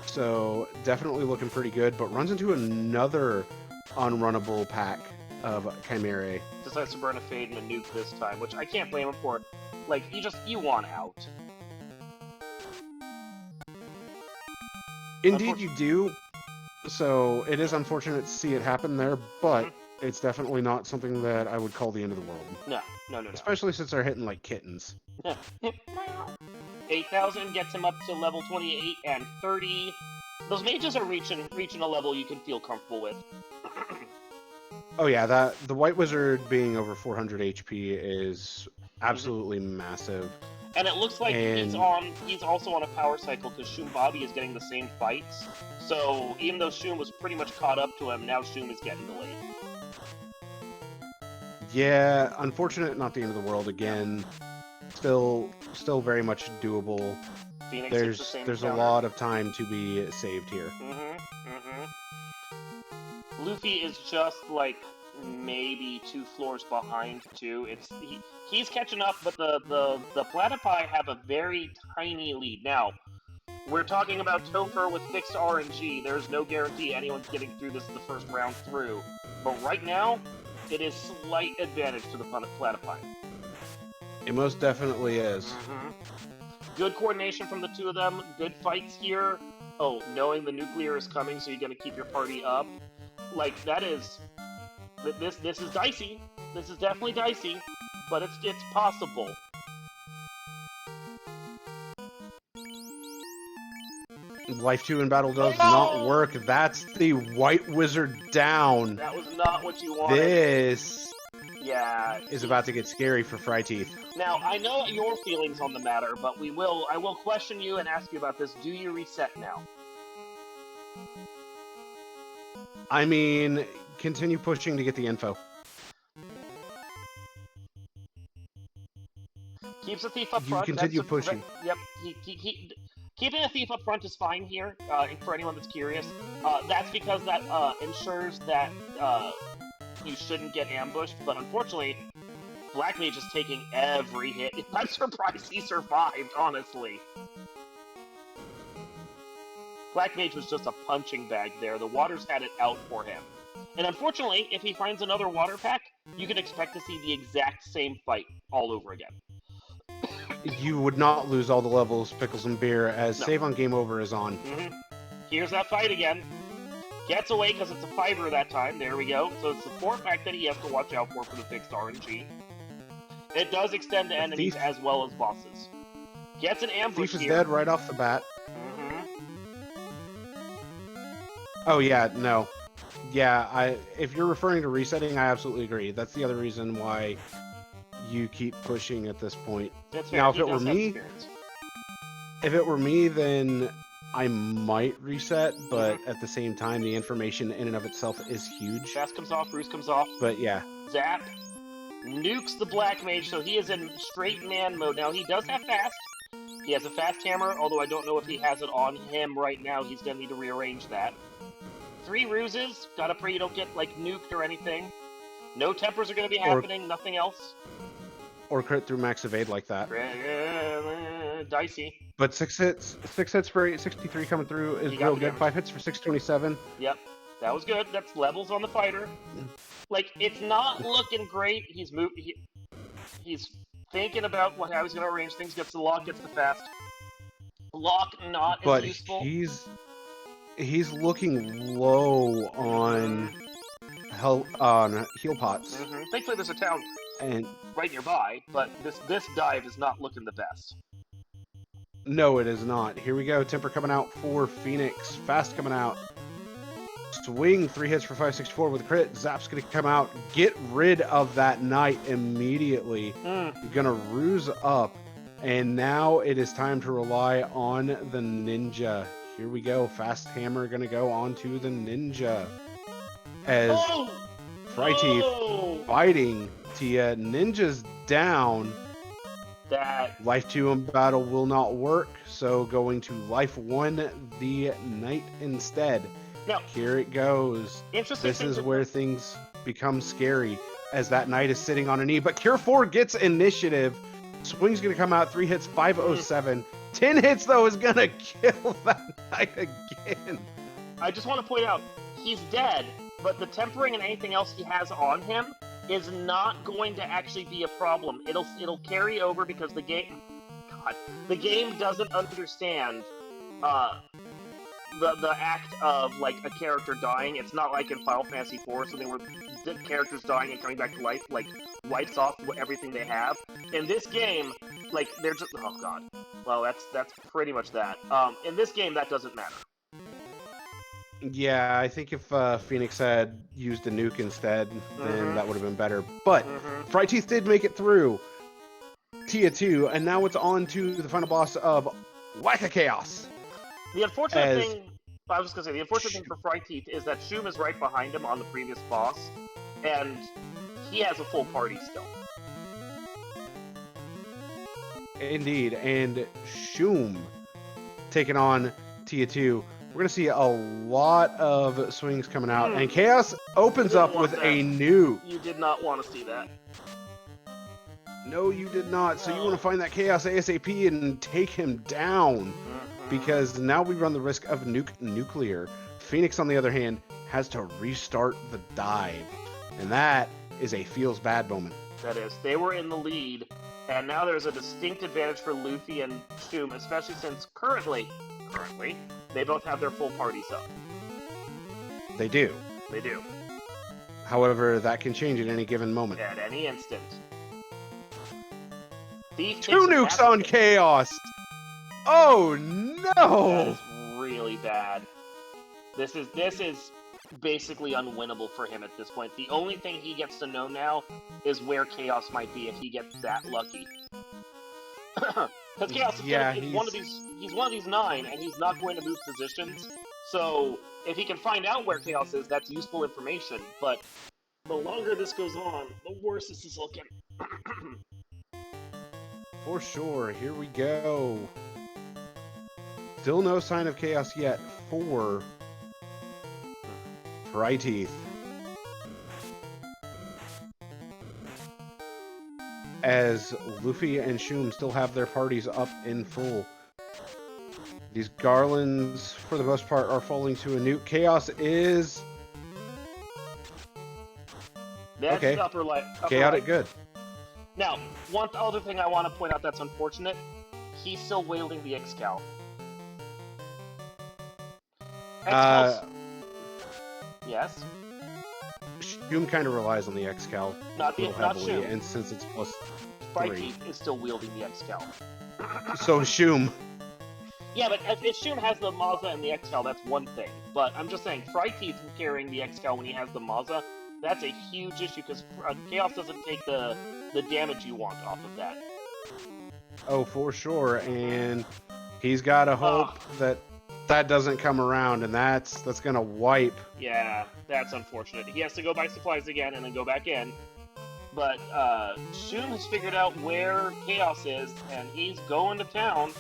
So definitely looking pretty good, but runs into another unrunnable pack of Chimera. Decides to burn a Fade and a Nuke this time, which I can't blame him for. Like, you want out. Indeed you do. So it is unfortunate to see it happen there, but it's definitely not something that I would call the end of the world. No. Especially since they're hitting like kittens. 8,000 gets him up to level 28 and 30. Those mages are reaching a level you can feel comfortable with. Oh yeah, the White Wizard being over 400 HP is absolutely massive. And it looks like And- he's also on a power cycle because Shum Bobby is getting the same fights. So even though Shum was pretty much caught up to him, now Shum is getting delayed. Yeah, unfortunate, not the end of the world again. Still very much doable. Phoenix hits the same There's a counter. lot of time to be saved here. Luffy is just like maybe 2 floors behind too. He's catching up, but the Platypi have a very tiny lead. Now, we're talking about Topher with fixed RNG. There's no guarantee anyone's getting through this the first round through. But right now, it is slight advantage to the Platypi. It most definitely is. Good coordination from the two of them. Good fights here. Oh, knowing the nuclear is coming, so you're gonna keep your party up. Like, that is... This is dicey. This is definitely dicey, but it's possible. Life 2 in battle does No! not work. That's the White Wizard down. That was not what you wanted. This Yeah. is about to get scary for Frighty. Now, I know your feelings on the matter, but I will question you and ask you about this. Do you reset now? I mean, continue pushing to get the info. Keeps the thief up You front. continue that's pushing. Yep. Keeping a thief up front is fine here, for anyone that's curious. That's because that ensures that you shouldn't get ambushed, but unfortunately, Black Mage is taking every hit. I'm surprised he survived, honestly. Black Mage was just a punching bag there. The waters had it out for him. And unfortunately, if he finds another water pack, you can expect to see the exact same fight all over again. You would not lose all the levels, Pickles and Beer, as No. Save on Game Over is on. Here's that fight again. Gets away because it's a fiber that time. There we go. So it's the 4-pack that he has to watch out for the fixed RNG. It does extend to enemies Thief. as well as bosses. Gets an ambush Thief is here. dead right off the bat. Mhm. Oh yeah, no. Yeah, if you're referring to resetting, I absolutely agree. That's the other reason why you keep pushing at this point. That's fair. Now, if He it were does have me- experience. If it were me, then I might reset, but at the same time, the information in and of itself is huge. Fast comes off, Bruce comes off. But yeah. Zap. Nukes the Black Mage, so he is in straight man mode. Now, he does have fast. He has a fast hammer, although I don't know if he has it on him right now. He's going to need to rearrange that. 3 ruses. Gotta pray you don't get, like, nuked or anything. No tempers are going to be happening, nothing else. Or crit through max evade like that. Dicey. But 6 hits for 863 coming through is real good. 5 hits for 627. Yep, that was good. That's levels on the fighter. Like, it's not looking great. He's thinking about how he's going to arrange things. Gets the lock, gets the fast. Lock not as useful. But he's looking low on heal pots. Thankfully, there's a town right nearby, but this dive is not looking the best. No, it is not. Here we go. Temper coming out for Phoenix. Fast coming out. Swing, 3 hits for 564 with a crit. Zap's going to come out. Get rid of that knight immediately. You're going to ruse up. And now it is time to rely on the ninja. Here we go. Fast hammer going to go onto the ninja. As Fryteeth fighting Tia. Ninja's down. That Life 2 in battle will not work, so going to Life 1 the knight instead. Now, here it goes. This is where things become scary, as that knight is sitting on a knee. But Cure 4 gets initiative. Swing's going to come out, 3 hits, 507. 10 hits, though, is going to kill that knight again. I just want to point out, he's dead, but the tempering and anything else he has on him is not going to actually be a problem. It'll carry over because the game doesn't understand the act of, like, a character dying. It's not like in Final Fantasy IV, something where the characters dying and coming back to life, like, wipes off everything they have. In this game, like, they're just, oh god. Well, that's pretty much that. In this game, that doesn't matter. Yeah, I think if Phoenix had used a nuke instead, then that would have been better. But Fryteeth did make it through Tia 2, and now it's on to the final boss of Wacka Chaos. The unfortunate thing, I was just gonna say, the unfortunate thing for Fryteeth is that Shum is right behind him on the previous boss, and he has a full party still. Indeed, and Shum taking on Tia 2. We're going to see a lot of swings coming out, and Chaos opens up with a nuke. You did not want to see that. No, you did not. So you want to find that Chaos ASAP and take him down, because now we run the risk of nuclear. Phoenix, on the other hand, has to restart the dive, and that is a feels bad moment. That is. They were in the lead, and now there's a distinct advantage for Luffy and Shum, especially since currently, they both have their full parties up. They do. They do. However, that can change at any given moment. At any instant. Thief 2 nukes on Chaos! Oh no! That is really bad. This is basically unwinnable for him at this point. The only thing he gets to know now is where Chaos might be if he gets that lucky. Because Chaos is he's one of these 9, and he's not going to move positions. So if he can find out where Chaos is, that's useful information. But the longer this goes on, the worse this is looking. For sure. Here we go. Still no sign of Chaos yet for Fryteeth. As Luffy and Shum still have their parties up in full. These garlands, for the most part, are falling to a nuke. Chaos is... That's okay. Upper Chaotic right. good. Now, one other thing I want to point out that's unfortunate, he's still wielding the X-Cal. Yes? Shum kind of relies on the X-Cal not heavily, Shum. and since it's +3... Fryteeth is still wielding the X-Cal. So Shum. Yeah, but if Shum has the Maza and the X-Cal, that's one thing. But I'm just saying, Fryteeth carrying the X-Cal when he has the Maza, that's a huge issue, because Chaos doesn't take the damage you want off of that. Oh, for sure, and he's got to hope that that doesn't come around, and that's gonna wipe. Yeah, that's unfortunate. He has to go buy supplies again and then go back in. But Shum has figured out where Chaos is, and he's going to town.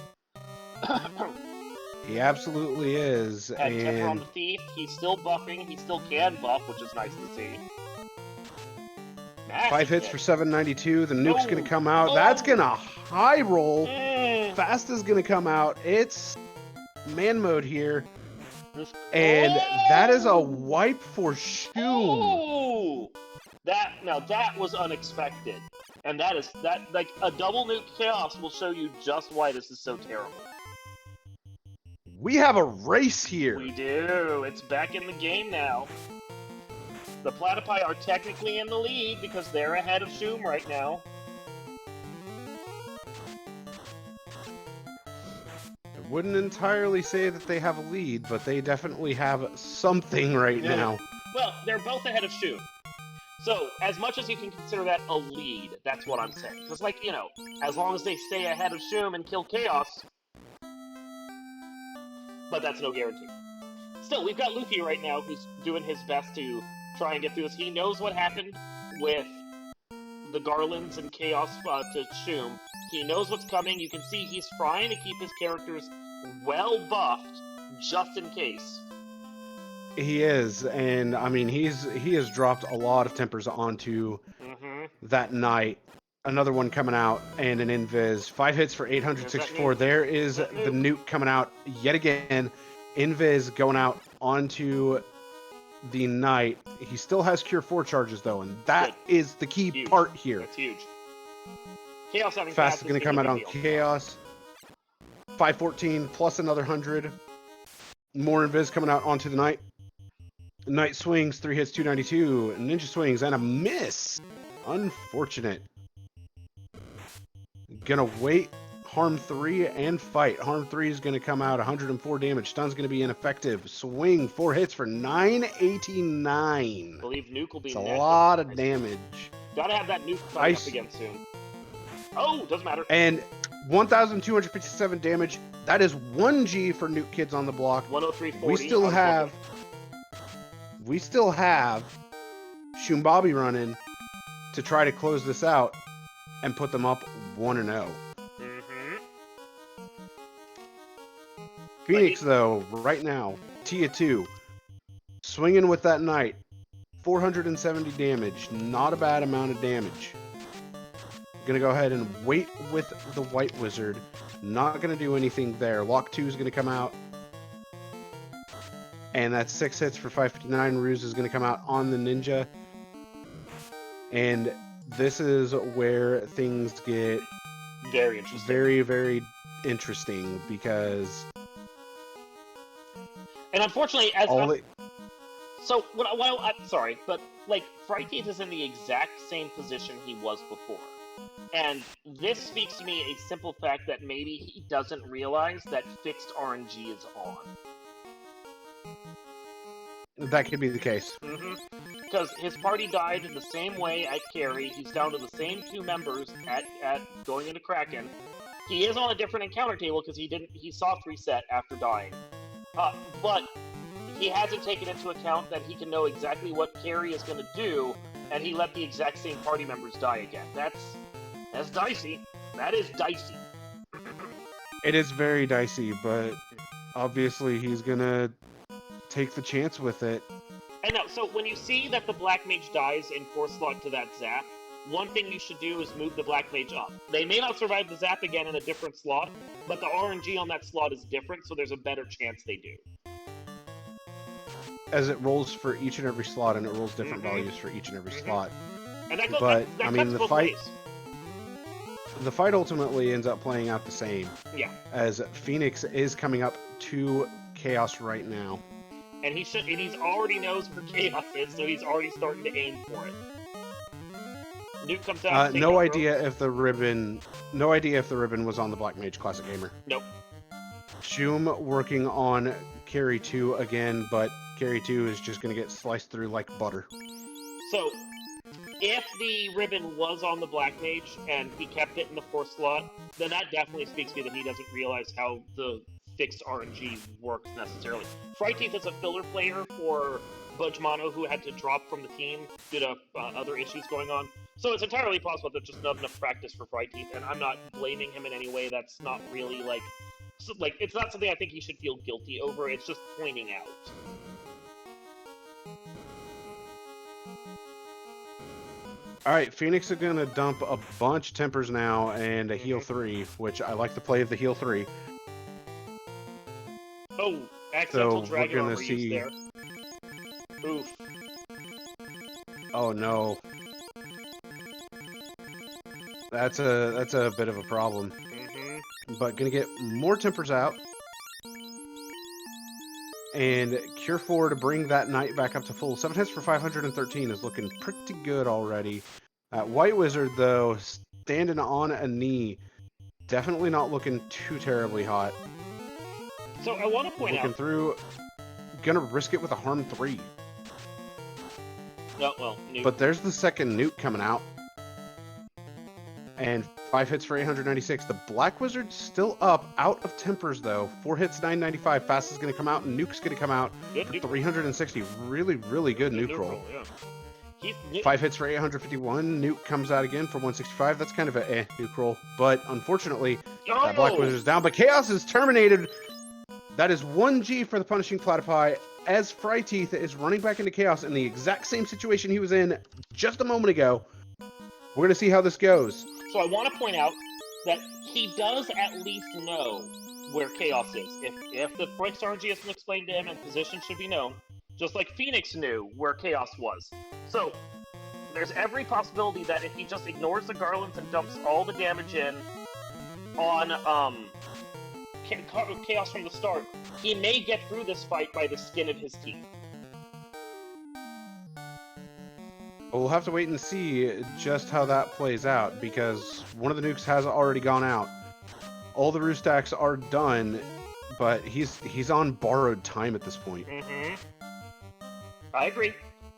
He absolutely is. And Temper on And the Thief, he's still buffing. He still can buff, which is nice to see. Massive 5 hits hit. for 792. The nuke's gonna Oh, come out. oh. That's gonna high roll. Mm. Fast is gonna come out. It's man mode here. And that is a wipe for Shum. Oh! That was unexpected. And that like a double nuke chaos will show you just why this is so terrible. We have a race here. We do. It's back in the game now. The Platypi are technically in the lead because they're ahead of Shum right now. I wouldn't entirely say that they have a lead, but they definitely have something right now. Well, they're both ahead of Shum. So, as much as you can consider that a lead, that's what I'm saying. Because, like, you know, as long as they stay ahead of Shum and kill Chaos, but that's no guarantee. Still, we've got Luffy right now who's doing his best to try and get through this. He knows what happened with the Garlands and Chaos to Shum. He knows what's coming. You can see he's trying to keep his characters well buffed, just in case. He is, and I mean he has dropped a lot of tempers onto that knight. Another one coming out, and an invis. 5 hits for 864. There is the nuke coming out yet again. Invis going out onto the knight. He still has Cure 4 charges though, and that is the key part here. That's huge. Chaos having Fast is going to come out on Chaos. 514 plus another 100. More invis coming out onto the knight. Knight swings, 3 hits, 292. Ninja swings and a miss. Unfortunate. Gonna wait. Harm 3 and fight. Harm 3 is gonna come out. 104 damage. Stun's gonna be ineffective. Swing, 4 hits for 989. I believe Nuke will be next. A lot of damage. Gotta have that Nuke fight up again soon. Oh, doesn't matter. And 1,257 damage. That is 1G for Nuke Kids on the block. 103.40. We still have Shumbabi running to try to close this out and put them up 1-0. Phoenix, though, right now, Tia 2, swinging with that knight, 470 damage, not a bad amount of damage. Gonna go ahead and wait with the White Wizard, not gonna do anything there. Lock 2 is gonna come out, and that's 6 hits for 559. Ruse is gonna come out on the Ninja, and this is where things get very interesting. Very, very interesting because... And unfortunately, I'm sorry, but like Frightened is in the exact same position he was before, and this speaks to me a simple fact that maybe he doesn't realize that fixed RNG is on. That could be the case. Because his party died in the same way at Carry. He's down to the same 2 members at going into Kraken. He is on a different encounter table because he soft reset after dying. But he hasn't taken into account that he can know exactly what Carry is going to do, and he let the exact same party members die again. That's dicey. That is dicey. It is very dicey, but obviously he's going to take the chance with it. I know, so when you see that the Black Mage dies in 4th slot to that zap, one thing you should do is move the Black Mage up. They may not survive the zap again in a different slot, but the RNG on that slot is different, so there's a better chance they do. As it rolls for each and every slot, and it rolls different values for each and every slot. And that I mean, the fight ultimately ends up playing out the same. Yeah. As Phoenix is coming up to Chaos right now. And he's already knows where Chaos is, so he's already starting to aim for it. Nuke comes out. No idea if the ribbon was on the Black Mage Classic Gamer. Nope. Shum working on Carry 2 again, but Carry 2 is just going to get sliced through like butter. So, if the ribbon was on the Black Mage and he kept it in the 4th slot, then that definitely speaks to me that he doesn't realize how the fixed RNG works necessarily. Frighteeth is a filler player for Budgemano, who had to drop from the team due to other issues going on. So it's entirely possible that there's just not enough practice for Frighteeth, and I'm not blaming him in any way. That's not really like it's not something I think he should feel guilty over. It's just pointing out. All right, Phoenix is going to dump a bunch of tempers now and a heal 3, which I like the play of the heal 3. Oh, accidental So dragon we're armor gonna use see. there. Oof. Oh no. That's a bit of a problem. But gonna get more tempers out. And Cure 4 to bring that knight back up to full. 7 hits for 513 is looking pretty good already. White Wizard, though, standing on a knee. Definitely not looking too terribly hot. So I want to point Looking out... through. Gonna risk it with a harm 3. No, well, nuke. But there's the second nuke coming out. And 5 hits for 896. The Black Wizard's still up, out of tempers though. 4 hits, 995. Fast is going to come out, and Nuke's going to come out Good for nuke. 360. Really, really good nuke roll. Yeah. 5 hits for 851. Nuke comes out again for 165. That's kind of a nuke roll. But unfortunately, that Black Wizard's down. But Chaos is terminated. That is 1G for the Punishing Platypi, as Frighteeth is running back into Chaos in the exact same situation he was in just a moment ago. We're going to see how this goes. So I want to point out that he does at least know where Chaos is. If the Fix RNG has been explained to him and position should be known, just like Phoenix knew where Chaos was. So there's every possibility that if he just ignores the garlands and dumps all the damage in on Chaos from the start, he may get through this fight by the skin of his teeth. We'll have to wait and see just how that plays out, because one of the nukes has already gone out. All the roost stacks are done, but he's on borrowed time at this point. I agree,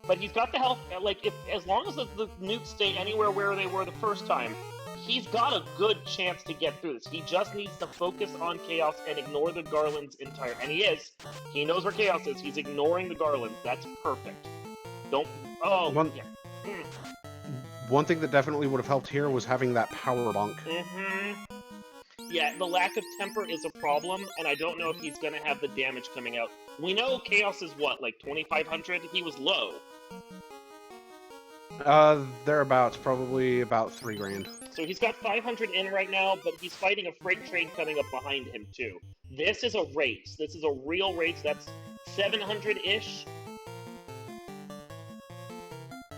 but he's got the health. Like, as long as the nukes stay anywhere where they were the first time, he's got a good chance to get through this. He just needs to focus on Chaos and ignore the garlands entire. And he is. He knows where Chaos is. He's ignoring the garlands. That's perfect. Don't. Oh. Yeah. One thing that definitely would have helped here was having that power bunk. Yeah, the lack of temper is a problem, and I don't know if he's going to have the damage coming out. We know Chaos is what, like 2,500? He was low. Thereabouts, probably about 3 grand. So he's got 500 in right now, but he's fighting a freight train coming up behind him, too. This is a race. This is a real race. That's 700-ish.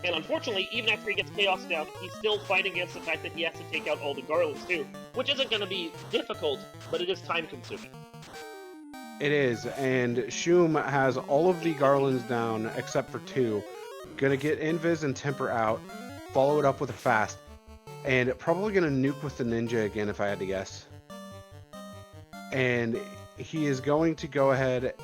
And unfortunately, even after he gets Chaos down, he's still fighting against the fact that he has to take out all the garlands too, which isn't going to be difficult, but it is time-consuming. It is, and Shum has all of the garlands down except for 2. Gonna get Invis and Temper out, follow it up with a Fast, and probably gonna nuke with the Ninja again if I had to guess. And he is going to go ahead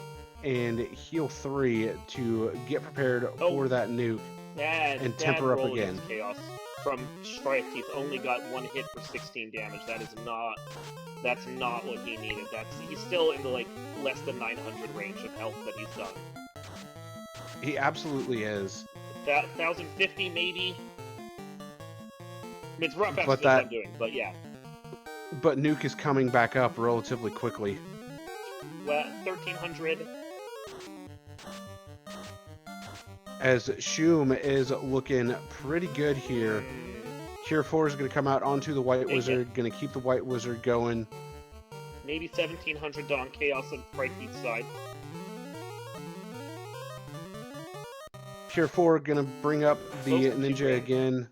and heal 3 to get prepared for that nuke. And temper up again. Chaos from Frighteeth only got 1 hit for 16 damage. That's not what he needed. He's still in the like less than 900 range of health that he's done. He absolutely is. 1,050 maybe. I mean, it's rough estimate I'm doing, but yeah. But Nuke is coming back up relatively quickly. Well, 1,300. As Shum is looking pretty good here. Cure 4 is going to come out onto the White Wizard, going to keep the White Wizard going. Maybe 1,700 on Chaos and Frighteeth's side. Cure 4 going to bring up the Ninja again.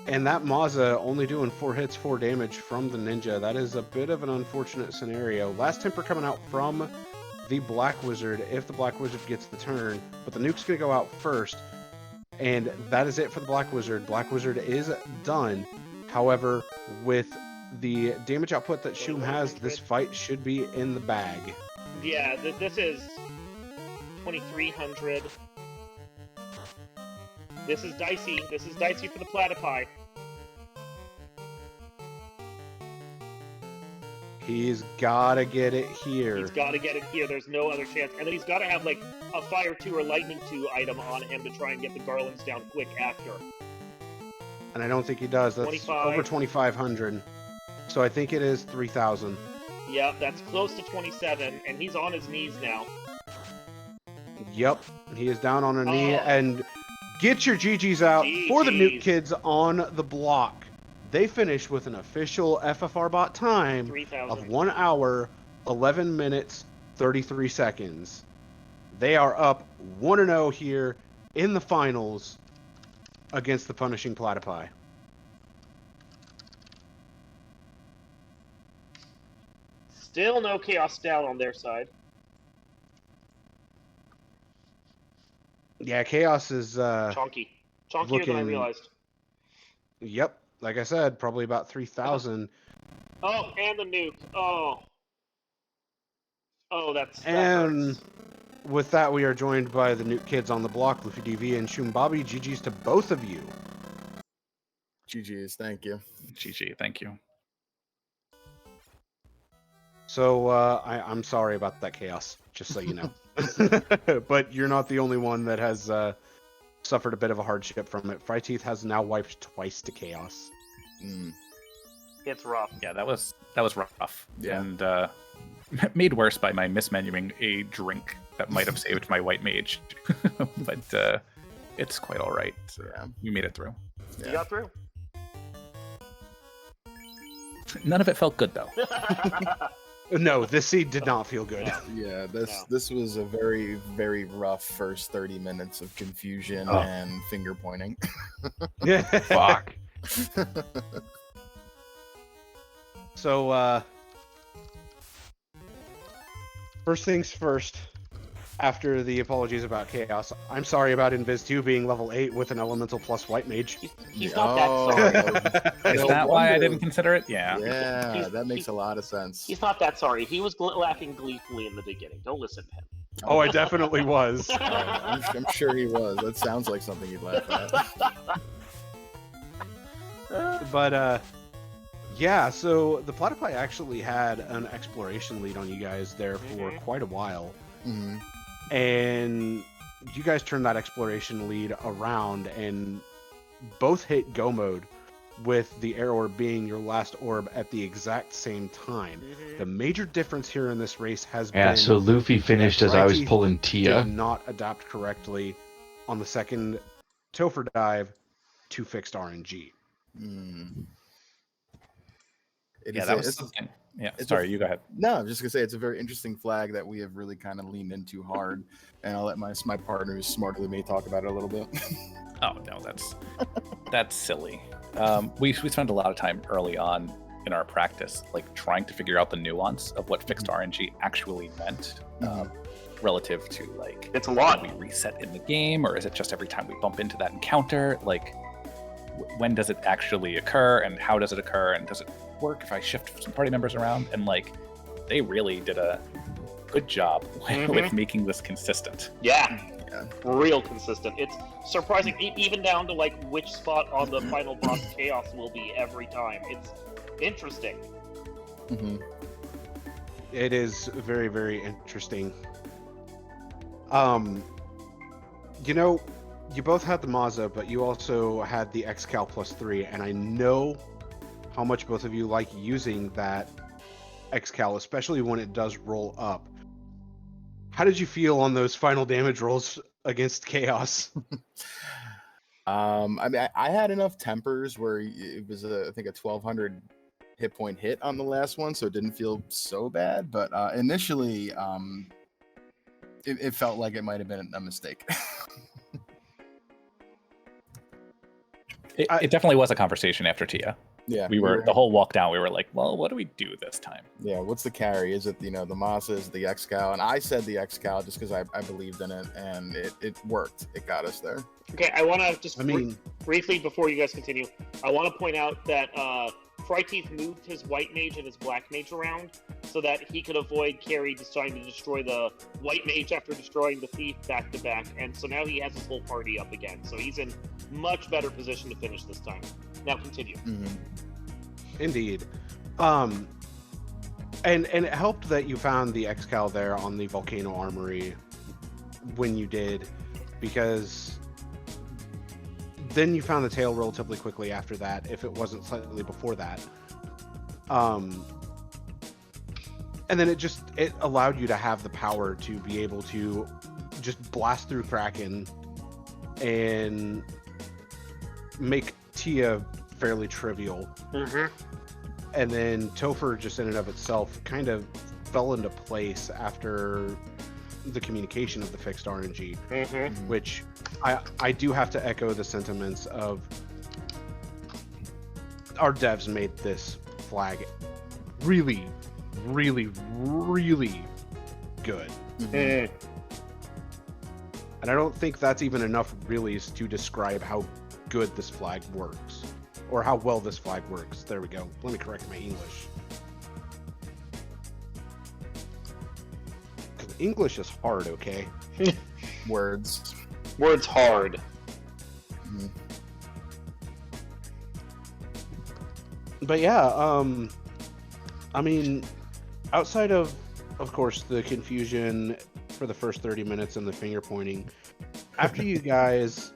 And that Maza only doing 4 hits, 4 damage from the Ninja. That is a bit of an unfortunate scenario. Last Temper coming out from the Black Wizard if the Black Wizard gets the turn, but the nuke's gonna go out first, and that is it for the Black Wizard. Black Wizard is done. However, with the damage output that Shum has, this fight should be in the bag. Yeah, this is 2,300. This is dicey. This is dicey for the Platypi. He's gotta get it here. He's got to get it here. There's no other chance. And then he's got to have like a Fire 2 or Lightning 2 item on him to try and get the Garlands down quick after. And I don't think he does. That's 25. over 2,500. So I think it is 3,000. Yep, that's close to 27, and he's on his knees now. Yep, he is down on a knee. Oh. And get your GGs out for the Nuke GGs. Kids on the block. They finished with an official FFR bot time 3,000. of 1 hour, 11 minutes, 33 seconds. They are up 1-0 here in the finals against the punishing Platypi. Still no Chaos down on their side. Yeah, Chaos is Chonky. Chonkier than I looking- realized. Yep, like I said, probably about 3,000. Oh, and the nuke. Oh. Oh, that And hurts. with that, we are joined by the Nuke Kids on the block, Luffy DV and Shumbabi. GG's to both of you. GG's, thank you. GG, thank you. So I'm sorry about that Chaos, just so you know. But you're not the only one that has suffered a bit of a hardship from it. Fryteeth has now wiped twice to Chaos. Mm. It's rough. Yeah, that was rough. Yeah. And made worse by my mismenuing a drink that might have saved my white mage. But it's quite all right. Yeah. You made it through. You got through. None of it felt good though. No, this seed did not feel good. Yeah, No. this was a very, very rough first 30 minutes of confusion Oh. and finger pointing. Fuck. So, first things first, after the apologies about Chaos, I'm sorry about Invis 2 being level 8 with an Elemental plus White Mage. He's not that sorry. Is No that why I wonder. didn't consider it? Yeah. Yeah, He's- that makes a lot of sense. He's not that sorry. He was laughing gleefully in the beginning. Don't listen to him. Oh, I definitely was. I'm sure he was. That sounds like something you'd laugh at. But, yeah, so the Platypi actually had an exploration lead on you guys there for quite a while. Hmm. And you guys turned that exploration lead around and both hit go mode, with the air orb being your last orb at the exact same time. The major difference here in this race has Yeah, been so Luffy finished as I was Fryteeth pulling did Tia. not adapt correctly on the second Topher dive to fixed RNG. Mm. It Yeah, is that a- was it's- something. Yeah, it's sorry, you go ahead. No, I'm just gonna say it's a very interesting flag that we have really kind of leaned into hard, and I'll let my partner who's smarter than me talk about it a little bit. Oh no, that's silly. We spent a lot of time early on in our practice, like trying to figure out the nuance of what fixed RNG actually meant, relative to like It's a lot. we reset in the game, or is it just every time we bump into that encounter? Like, when does it actually occur, and how does it occur, and does it work if I shift some party members around? And like, they really did a good job with making this consistent. Yeah. Yeah. Real consistent. It's surprising, even down to like which spot on the final boss Chaos will be every time. It's interesting. Hmm. It is very, very interesting. You know, you both had the Mazda, but you also had the Xcal plus 3, and I know how much both of you like using that Xcal, especially when it does roll up. How did you feel on those final damage rolls against Chaos? I mean, I had enough tempers where it was, I think, a 1,200 hit point hit on the last one, so it didn't feel so bad. But initially, it felt like it might have been a mistake. It definitely was a conversation after Tia. Yeah, We were the whole walk down. We were like, well, what do we do this time? Yeah, what's the carry? Is it the Masa? Is it the Xcal? And I said the Xcal just because I believed in it, and it worked. It got us there. Okay, I want to just I mean, briefly before you guys continue, I want to point out that Fryteeth moved his white mage and his black mage around so that he could avoid Carrie just trying to destroy the white mage after destroying the thief back to back, and so now he has his whole party up again. So he's in much better position to finish this time. Now continue. Mm-hmm. Indeed. And it helped that you found the Excal there on the Volcano Armory when you did, because then you found the tail relatively quickly after that, if it wasn't slightly before that. And then it allowed you to have the power to be able to just blast through Kraken and make Tia fairly trivial. Mm-hmm. And then Topher just in and of itself kind of fell into place after the communication of the fixed RNG, which I do have to echo the sentiments of our devs made this flag really, really, really good. And I don't think that's even enough reallys to describe how good this flag works, or how well this flag works. There we go. Let me correct my English. English is hard, okay? Words. Words hard. But yeah, I mean, outside of course, the confusion for the first 30 minutes and the finger pointing, after you guys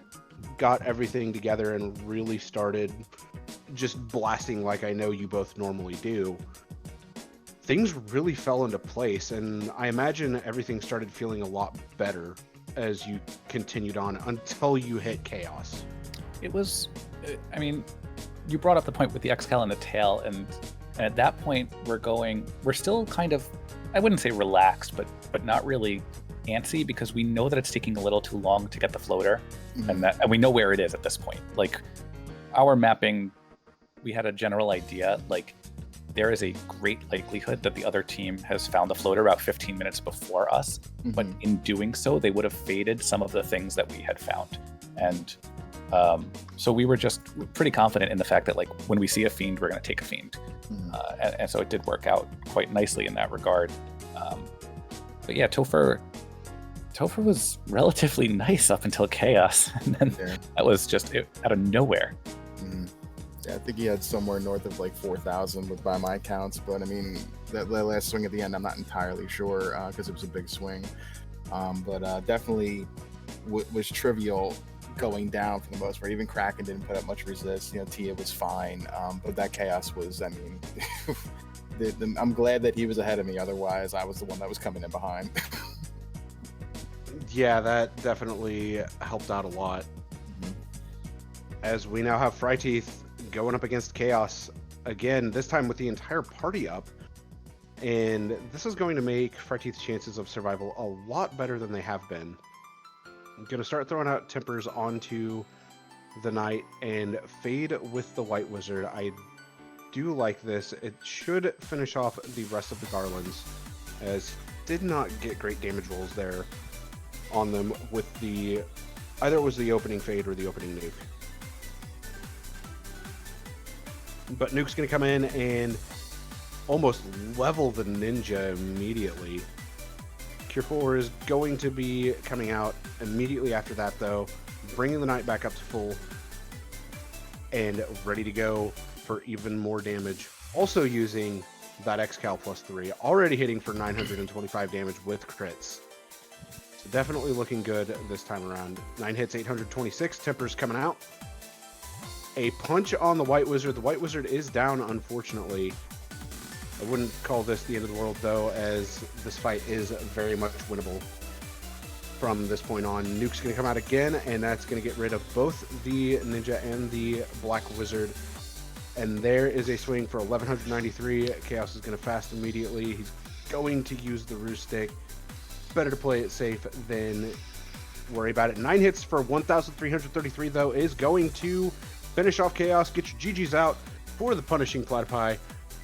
got everything together and really started just blasting like I know you both normally do, things really fell into place, and I imagine everything started feeling a lot better as you continued on until you hit Chaos. It was, I mean, you brought up the point with the Excal and the tail, and at that point we're still kind of, I wouldn't say relaxed, but not really antsy, because we know that it's taking a little too long to get the floater, and we know where it is at this point. Like, our mapping, we had a general idea, like, there is a great likelihood that the other team has found the floater about 15 minutes before us, but in doing so, they would have faded some of the things that we had found. And so we were just pretty confident in the fact that, like, when we see a fiend, we're going to take a fiend. And so it did work out quite nicely in that regard. But yeah, Topher was relatively nice up until Chaos, and then that was just out of nowhere. Yeah, I think he had somewhere north of like 4,000 by my counts, but I mean, that last swing at the end, I'm not entirely sure because it was a big swing. But definitely was trivial going down for the most part. Even Kraken didn't put up much resist. You know, Tia was fine, but that Chaos was, I mean, I'm glad that he was ahead of me. Otherwise, I was the one that was coming in behind. Yeah, that definitely helped out a lot. As we now have Fryteeth going up against Chaos again, this time with the entire party up. And this is going to make Fryteeth's chances of survival a lot better than they have been. I'm going to start throwing out tempers onto the Knight and fade with the White Wizard. I do like this. It should finish off the rest of the Garlands, as did not get great damage rolls there on them with the, either it was the opening fade or the opening nuke. But Nuke's going to come in and almost level the Ninja immediately. Cure 4 is going to be coming out immediately after that, though, bringing the Knight back up to full and ready to go for even more damage. Also using that Excal +3, already hitting for 925 damage with crits. So definitely looking good this time around. 9 hits, 826, Tempers coming out. A punch on the White Wizard. The White Wizard is down, unfortunately. I wouldn't call this the end of the world, though, as this fight is very much winnable from this point on. Nuke's going to come out again, and that's going to get rid of both the Ninja and the Black Wizard. And there is a swing for 1193. Chaos is going to fast immediately. He's going to use the Ruse Stick. Better to play it safe than worry about it. 9 hits for 1333, though, is going to finish off Chaos. Get your GGs out for the punishing Platypi,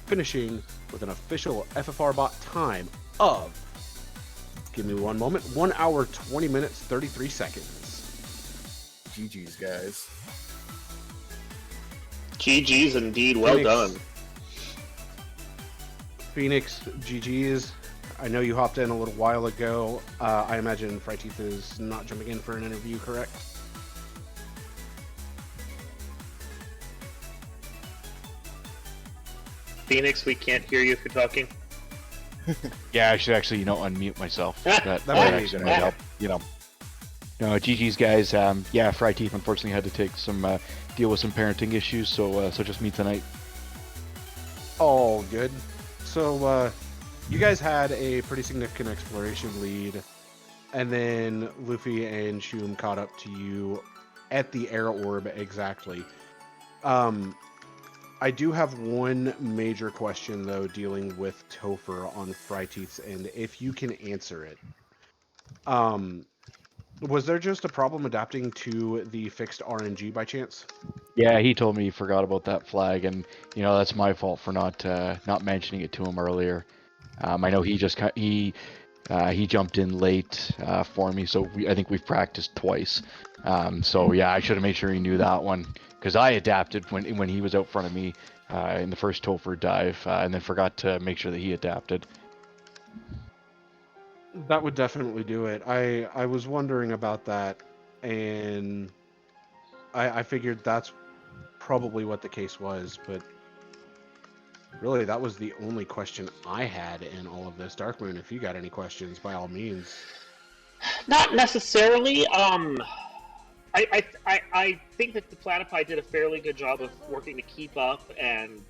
finishing with an official FFR bot time of, give me one moment, 1 hour, 20 minutes, 33 seconds. GG's, guys. GG's indeed, well done. Phoenix, GG's. I know you hopped in a little while ago. I imagine Fryteeth is not jumping in for an interview, correct? Phoenix, we can't hear you if you're talking. Yeah, I should actually, unmute myself. That might be actually a might good help. No, GG's guys. Yeah, Fry Teeth unfortunately had to take some deal with some parenting issues, so just me tonight. All good. So, you guys had a pretty significant exploration lead, and then Luffy and Shum caught up to you at the air orb exactly. I do have one major question, though, dealing with Topher on Fryteeth's end, if you can answer it. Was there just a problem adapting to the fixed RNG by chance? Yeah, he told me he forgot about that flag, and that's my fault for not mentioning it to him earlier. I know he just he jumped in late for me, so I think we've practiced twice. So yeah, I should have made sure he knew that one because I adapted when he was out front of me in the first Topher dive, and then forgot to make sure that he adapted. That would definitely do it. I was wondering about that, and I figured that's probably what the case was, but really that was the only question I had in all of this. Darkmoon, if you got any questions, by all means. Not necessarily. I think that the Platypi did a fairly good job of working to keep up and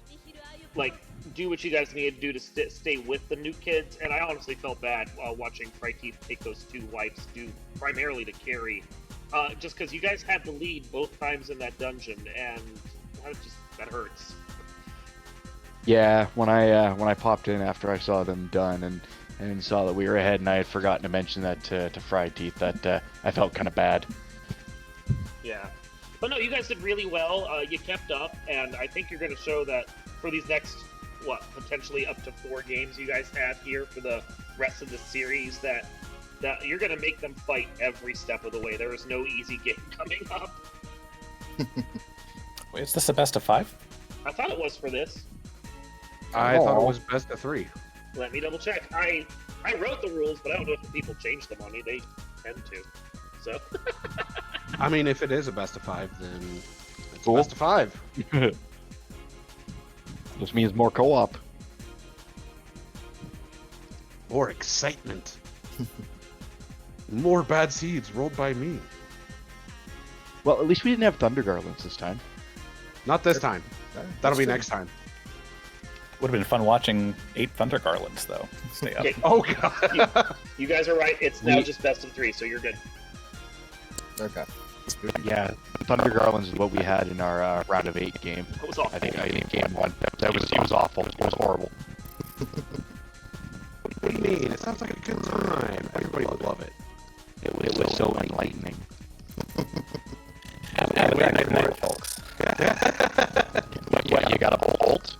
do what you guys needed to do to stay with the NUKE kids. And I honestly felt bad watching Fryteeth take those 2 wipes due primarily to carry, just because you guys had the lead both times in that dungeon, and that hurts. Yeah, when I popped in after I saw them done and saw that we were ahead, and I had forgotten to mention that to Fried Teeth, that I felt kind of bad. Yeah, but no, you guys did really well. You kept up, and I think you're going to show that for these next, potentially up to 4 games you guys have here for the rest of the series, that you're going to make them fight every step of the way. There is no easy game coming up. Wait, is this a best of 5? I thought it was for this. I thought it was best of 3. Let me double check. I wrote the rules, but I don't know if the people changed them on me. They tend to. So. I mean, if it is a best of 5, then it's Cool. a best of 5. This means more co-op. More excitement. More bad seeds rolled by me. Well, at least we didn't have Thunder Garlands this time. Not this time. That'll be next time. Would have been fun watching 8 Thunder Garlands, though. Stay up. Okay, Oh, God. you guys are right. It's now just best of 3, so you're good. Okay. Yeah, Thunder Garlands is what we had in our round of 8 game. It was awful. I think game 1. It was awful. It was horrible. What do you mean? It sounds like a good time. Everybody would love it. It was so enlightening. Have a good night, folks. What, you got a bolt?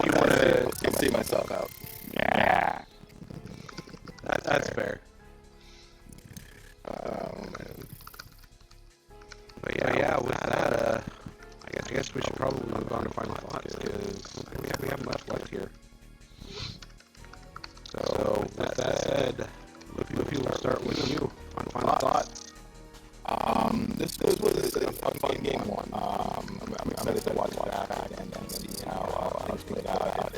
You want to see myself out? Yeah. That's fair. But yeah, with that, I guess we should probably move on to final thoughts because we have much left here. So with that said, Luffy, we'll start with you on final thought. This was a fun game 1. I'm excited to watch that and see how things played out.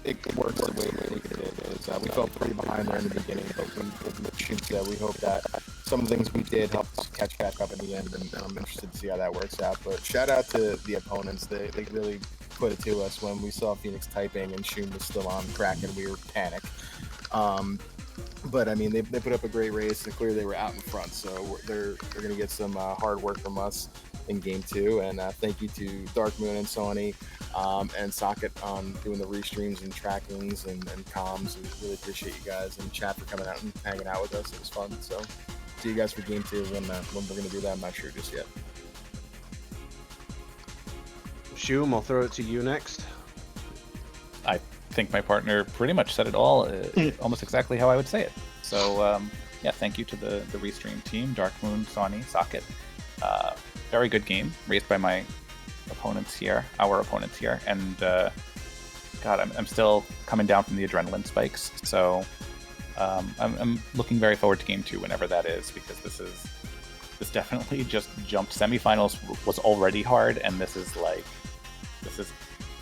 It worked the way we did it. We felt pretty behind there in the beginning, but with Shum said, we hope that some of the things we did helped us catch back up in the end, and I'm interested to see how that works out. But shout out to the opponents. They really put it to us when we saw Phoenix typing and Shum was still on track and we were panicked. But I mean, they put up a great race, and clearly they were out in front. So they're going to get some hard work from us in game 2. And thank you to Darkmoon and Sony and Socket on doing the restreams and trackings and comms. We really appreciate you guys and chat for coming out and hanging out with us. It was fun. So see you guys for game 2 when we're going to do that. I'm not sure just yet. Shum, I'll throw it to you next. I think my partner pretty much said it all, almost exactly how I would say it. So, yeah, thank you to the Restream team, Darkmoon, Sony, Socket. Very good game, raised by my opponents here, our opponents here, and God, I'm still coming down from the adrenaline spikes, so I'm looking very forward to game 2 whenever that is, because this definitely just jumped. Semifinals was already hard, and this is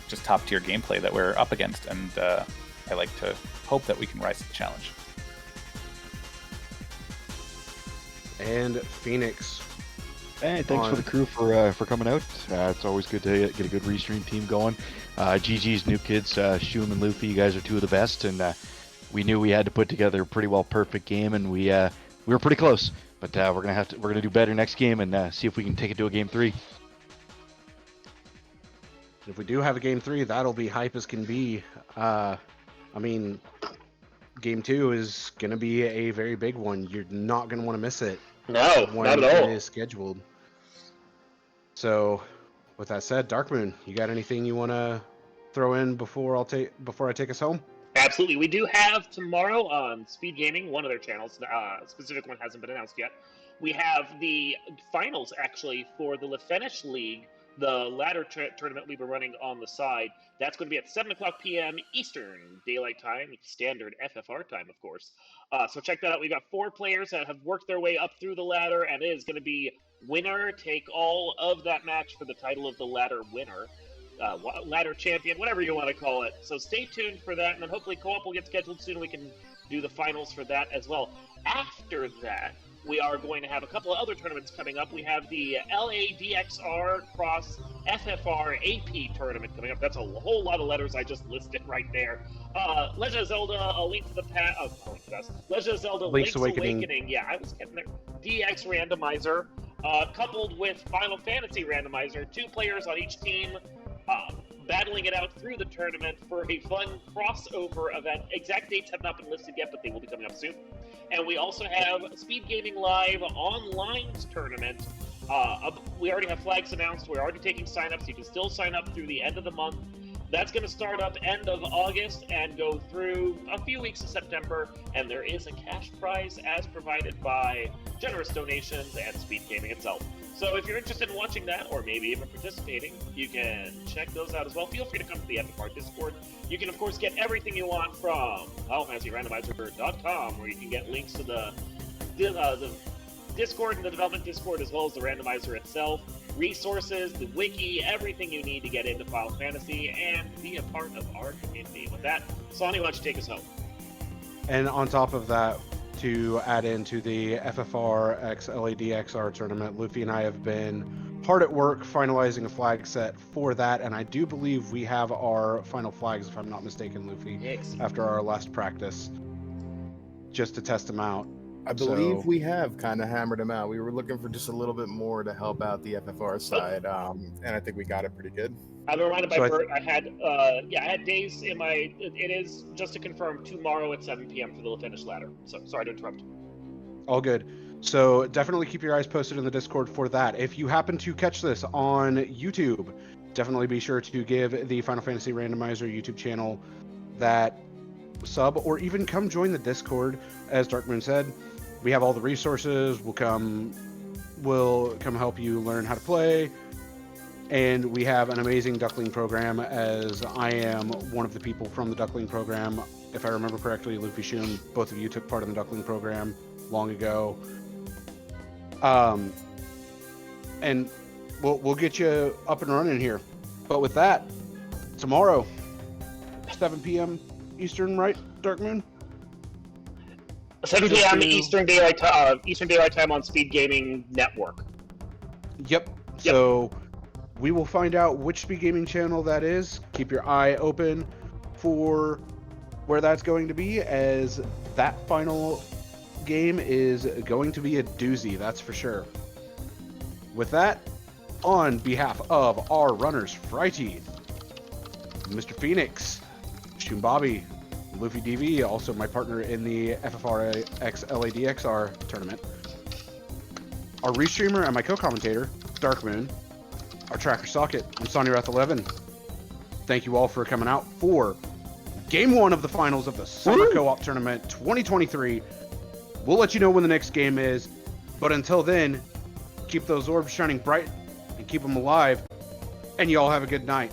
just top tier gameplay that we're up against, and I like to hope that we can rise to the challenge. And Phoenix. Hey, thanks for the crew for coming out. It's always good to get a good restream team going. GG's new kids, Shum and Luffy, you guys are two of the best, and we knew we had to put together a pretty well perfect game, and we were pretty close. But we're gonna do better next game and see if we can take it to a game 3. If we do have a game 3, that'll be hype as can be. I mean, game 2 is gonna be a very big one. You're not gonna want to miss it. No, when not at all. it is scheduled. So, with that said, Darkmoon, you got anything you want to throw in before I take us home? Absolutely. We do have tomorrow on Speed Gaming, one of their channels, a specific one hasn't been announced yet. We have the finals, actually, for the Lefenish League, the ladder tournament we've been running on the side. That's going to be at 7 o'clock p.m. Eastern Daylight Time, standard FFR time, of course. So check that out. We've got 4 players that have worked their way up through the ladder, and it is going to be winner take all of that match for the title of the ladder winner. Ladder champion, whatever you want to call it. So stay tuned for that, and then hopefully co-op will get scheduled soon. We can do the finals for that as well. After that, we are going to have a couple of other tournaments coming up. We have the LADXR Cross FFR AP tournament coming up. That's a whole lot of letters I just listed right there. Legend of Zelda, A Link to the Past. Legend of Zelda, Link's Awakening. Yeah, I was getting there. DX Randomizer, coupled with Final Fantasy Randomizer. 2 players on each team, battling it out through the tournament for a fun crossover event. Exact dates have not been listed yet, but they will be coming up soon. And we also have Speed Gaming Live online tournament. We already have flags announced. We're already taking signups. You can still sign up through the end of the month. That's going to start up end of August and go through a few weeks of September. And there is a cash prize as provided by generous donations and Speed Gaming itself. So if you're interested in watching that, or maybe even participating, you can check those out as well. Feel free to come to the FFR Discord. You can, of course, get everything you want from FantasyRandomizer.com, where you can get links to the Discord and the development Discord, as well as the randomizer itself, resources, the wiki, everything you need to get into Final Fantasy and be a part of our community. With that, Sonny, why don't you take us home? And on top of that, to add into the FFR x LADXR tournament, Luffy and I have been hard at work finalizing a flag set for that, and I do believe we have our final flags, if I'm not mistaken, Luffy, Yes. after our last practice, just to test them out. I believe we have kind of hammered them out. We were looking for just a little bit more to help out the FFR side, and I think we got it pretty good. I'm reminded by Bert, I had days in my, it is, just to confirm, tomorrow at 7 p.m. for the Lefenish ladder. So, sorry to interrupt. All good. So definitely keep your eyes posted in the Discord for that. If you happen to catch this on YouTube, definitely be sure to give the Final Fantasy Randomizer YouTube channel that sub, or even come join the Discord. As Darkmoon said, we have all the resources. We'll come help you learn how to play. And we have an amazing Duckling program, as I am one of the people from the Duckling program. If I remember correctly, Luffy Shun, both of you took part in the Duckling program long ago. And we'll get you up and running here. But with that, tomorrow, 7 p.m. Eastern, right, Darkmoon? 7 p.m. Eastern Daylight Time on Speed Gaming Network. Yep. So we will find out which Speed Gaming channel that is. Keep your eye open for where that's going to be, as that final game is going to be a doozy, that's for sure. With that, on behalf of our runners, Frighty, Mr. Phoenix, Shumbabi, Luffy DV, also my partner in the FFR x LADXR tournament, our restreamer and my co-commentator, Darkmoon, our tracker Socket, I'm Sonny Wrath 11. Thank you all for coming out for Game 1 of the finals of the Summer Co-op Tournament 2023. We'll let you know when the next game is, but until then, keep those orbs shining bright and keep them alive, and you all have a good night.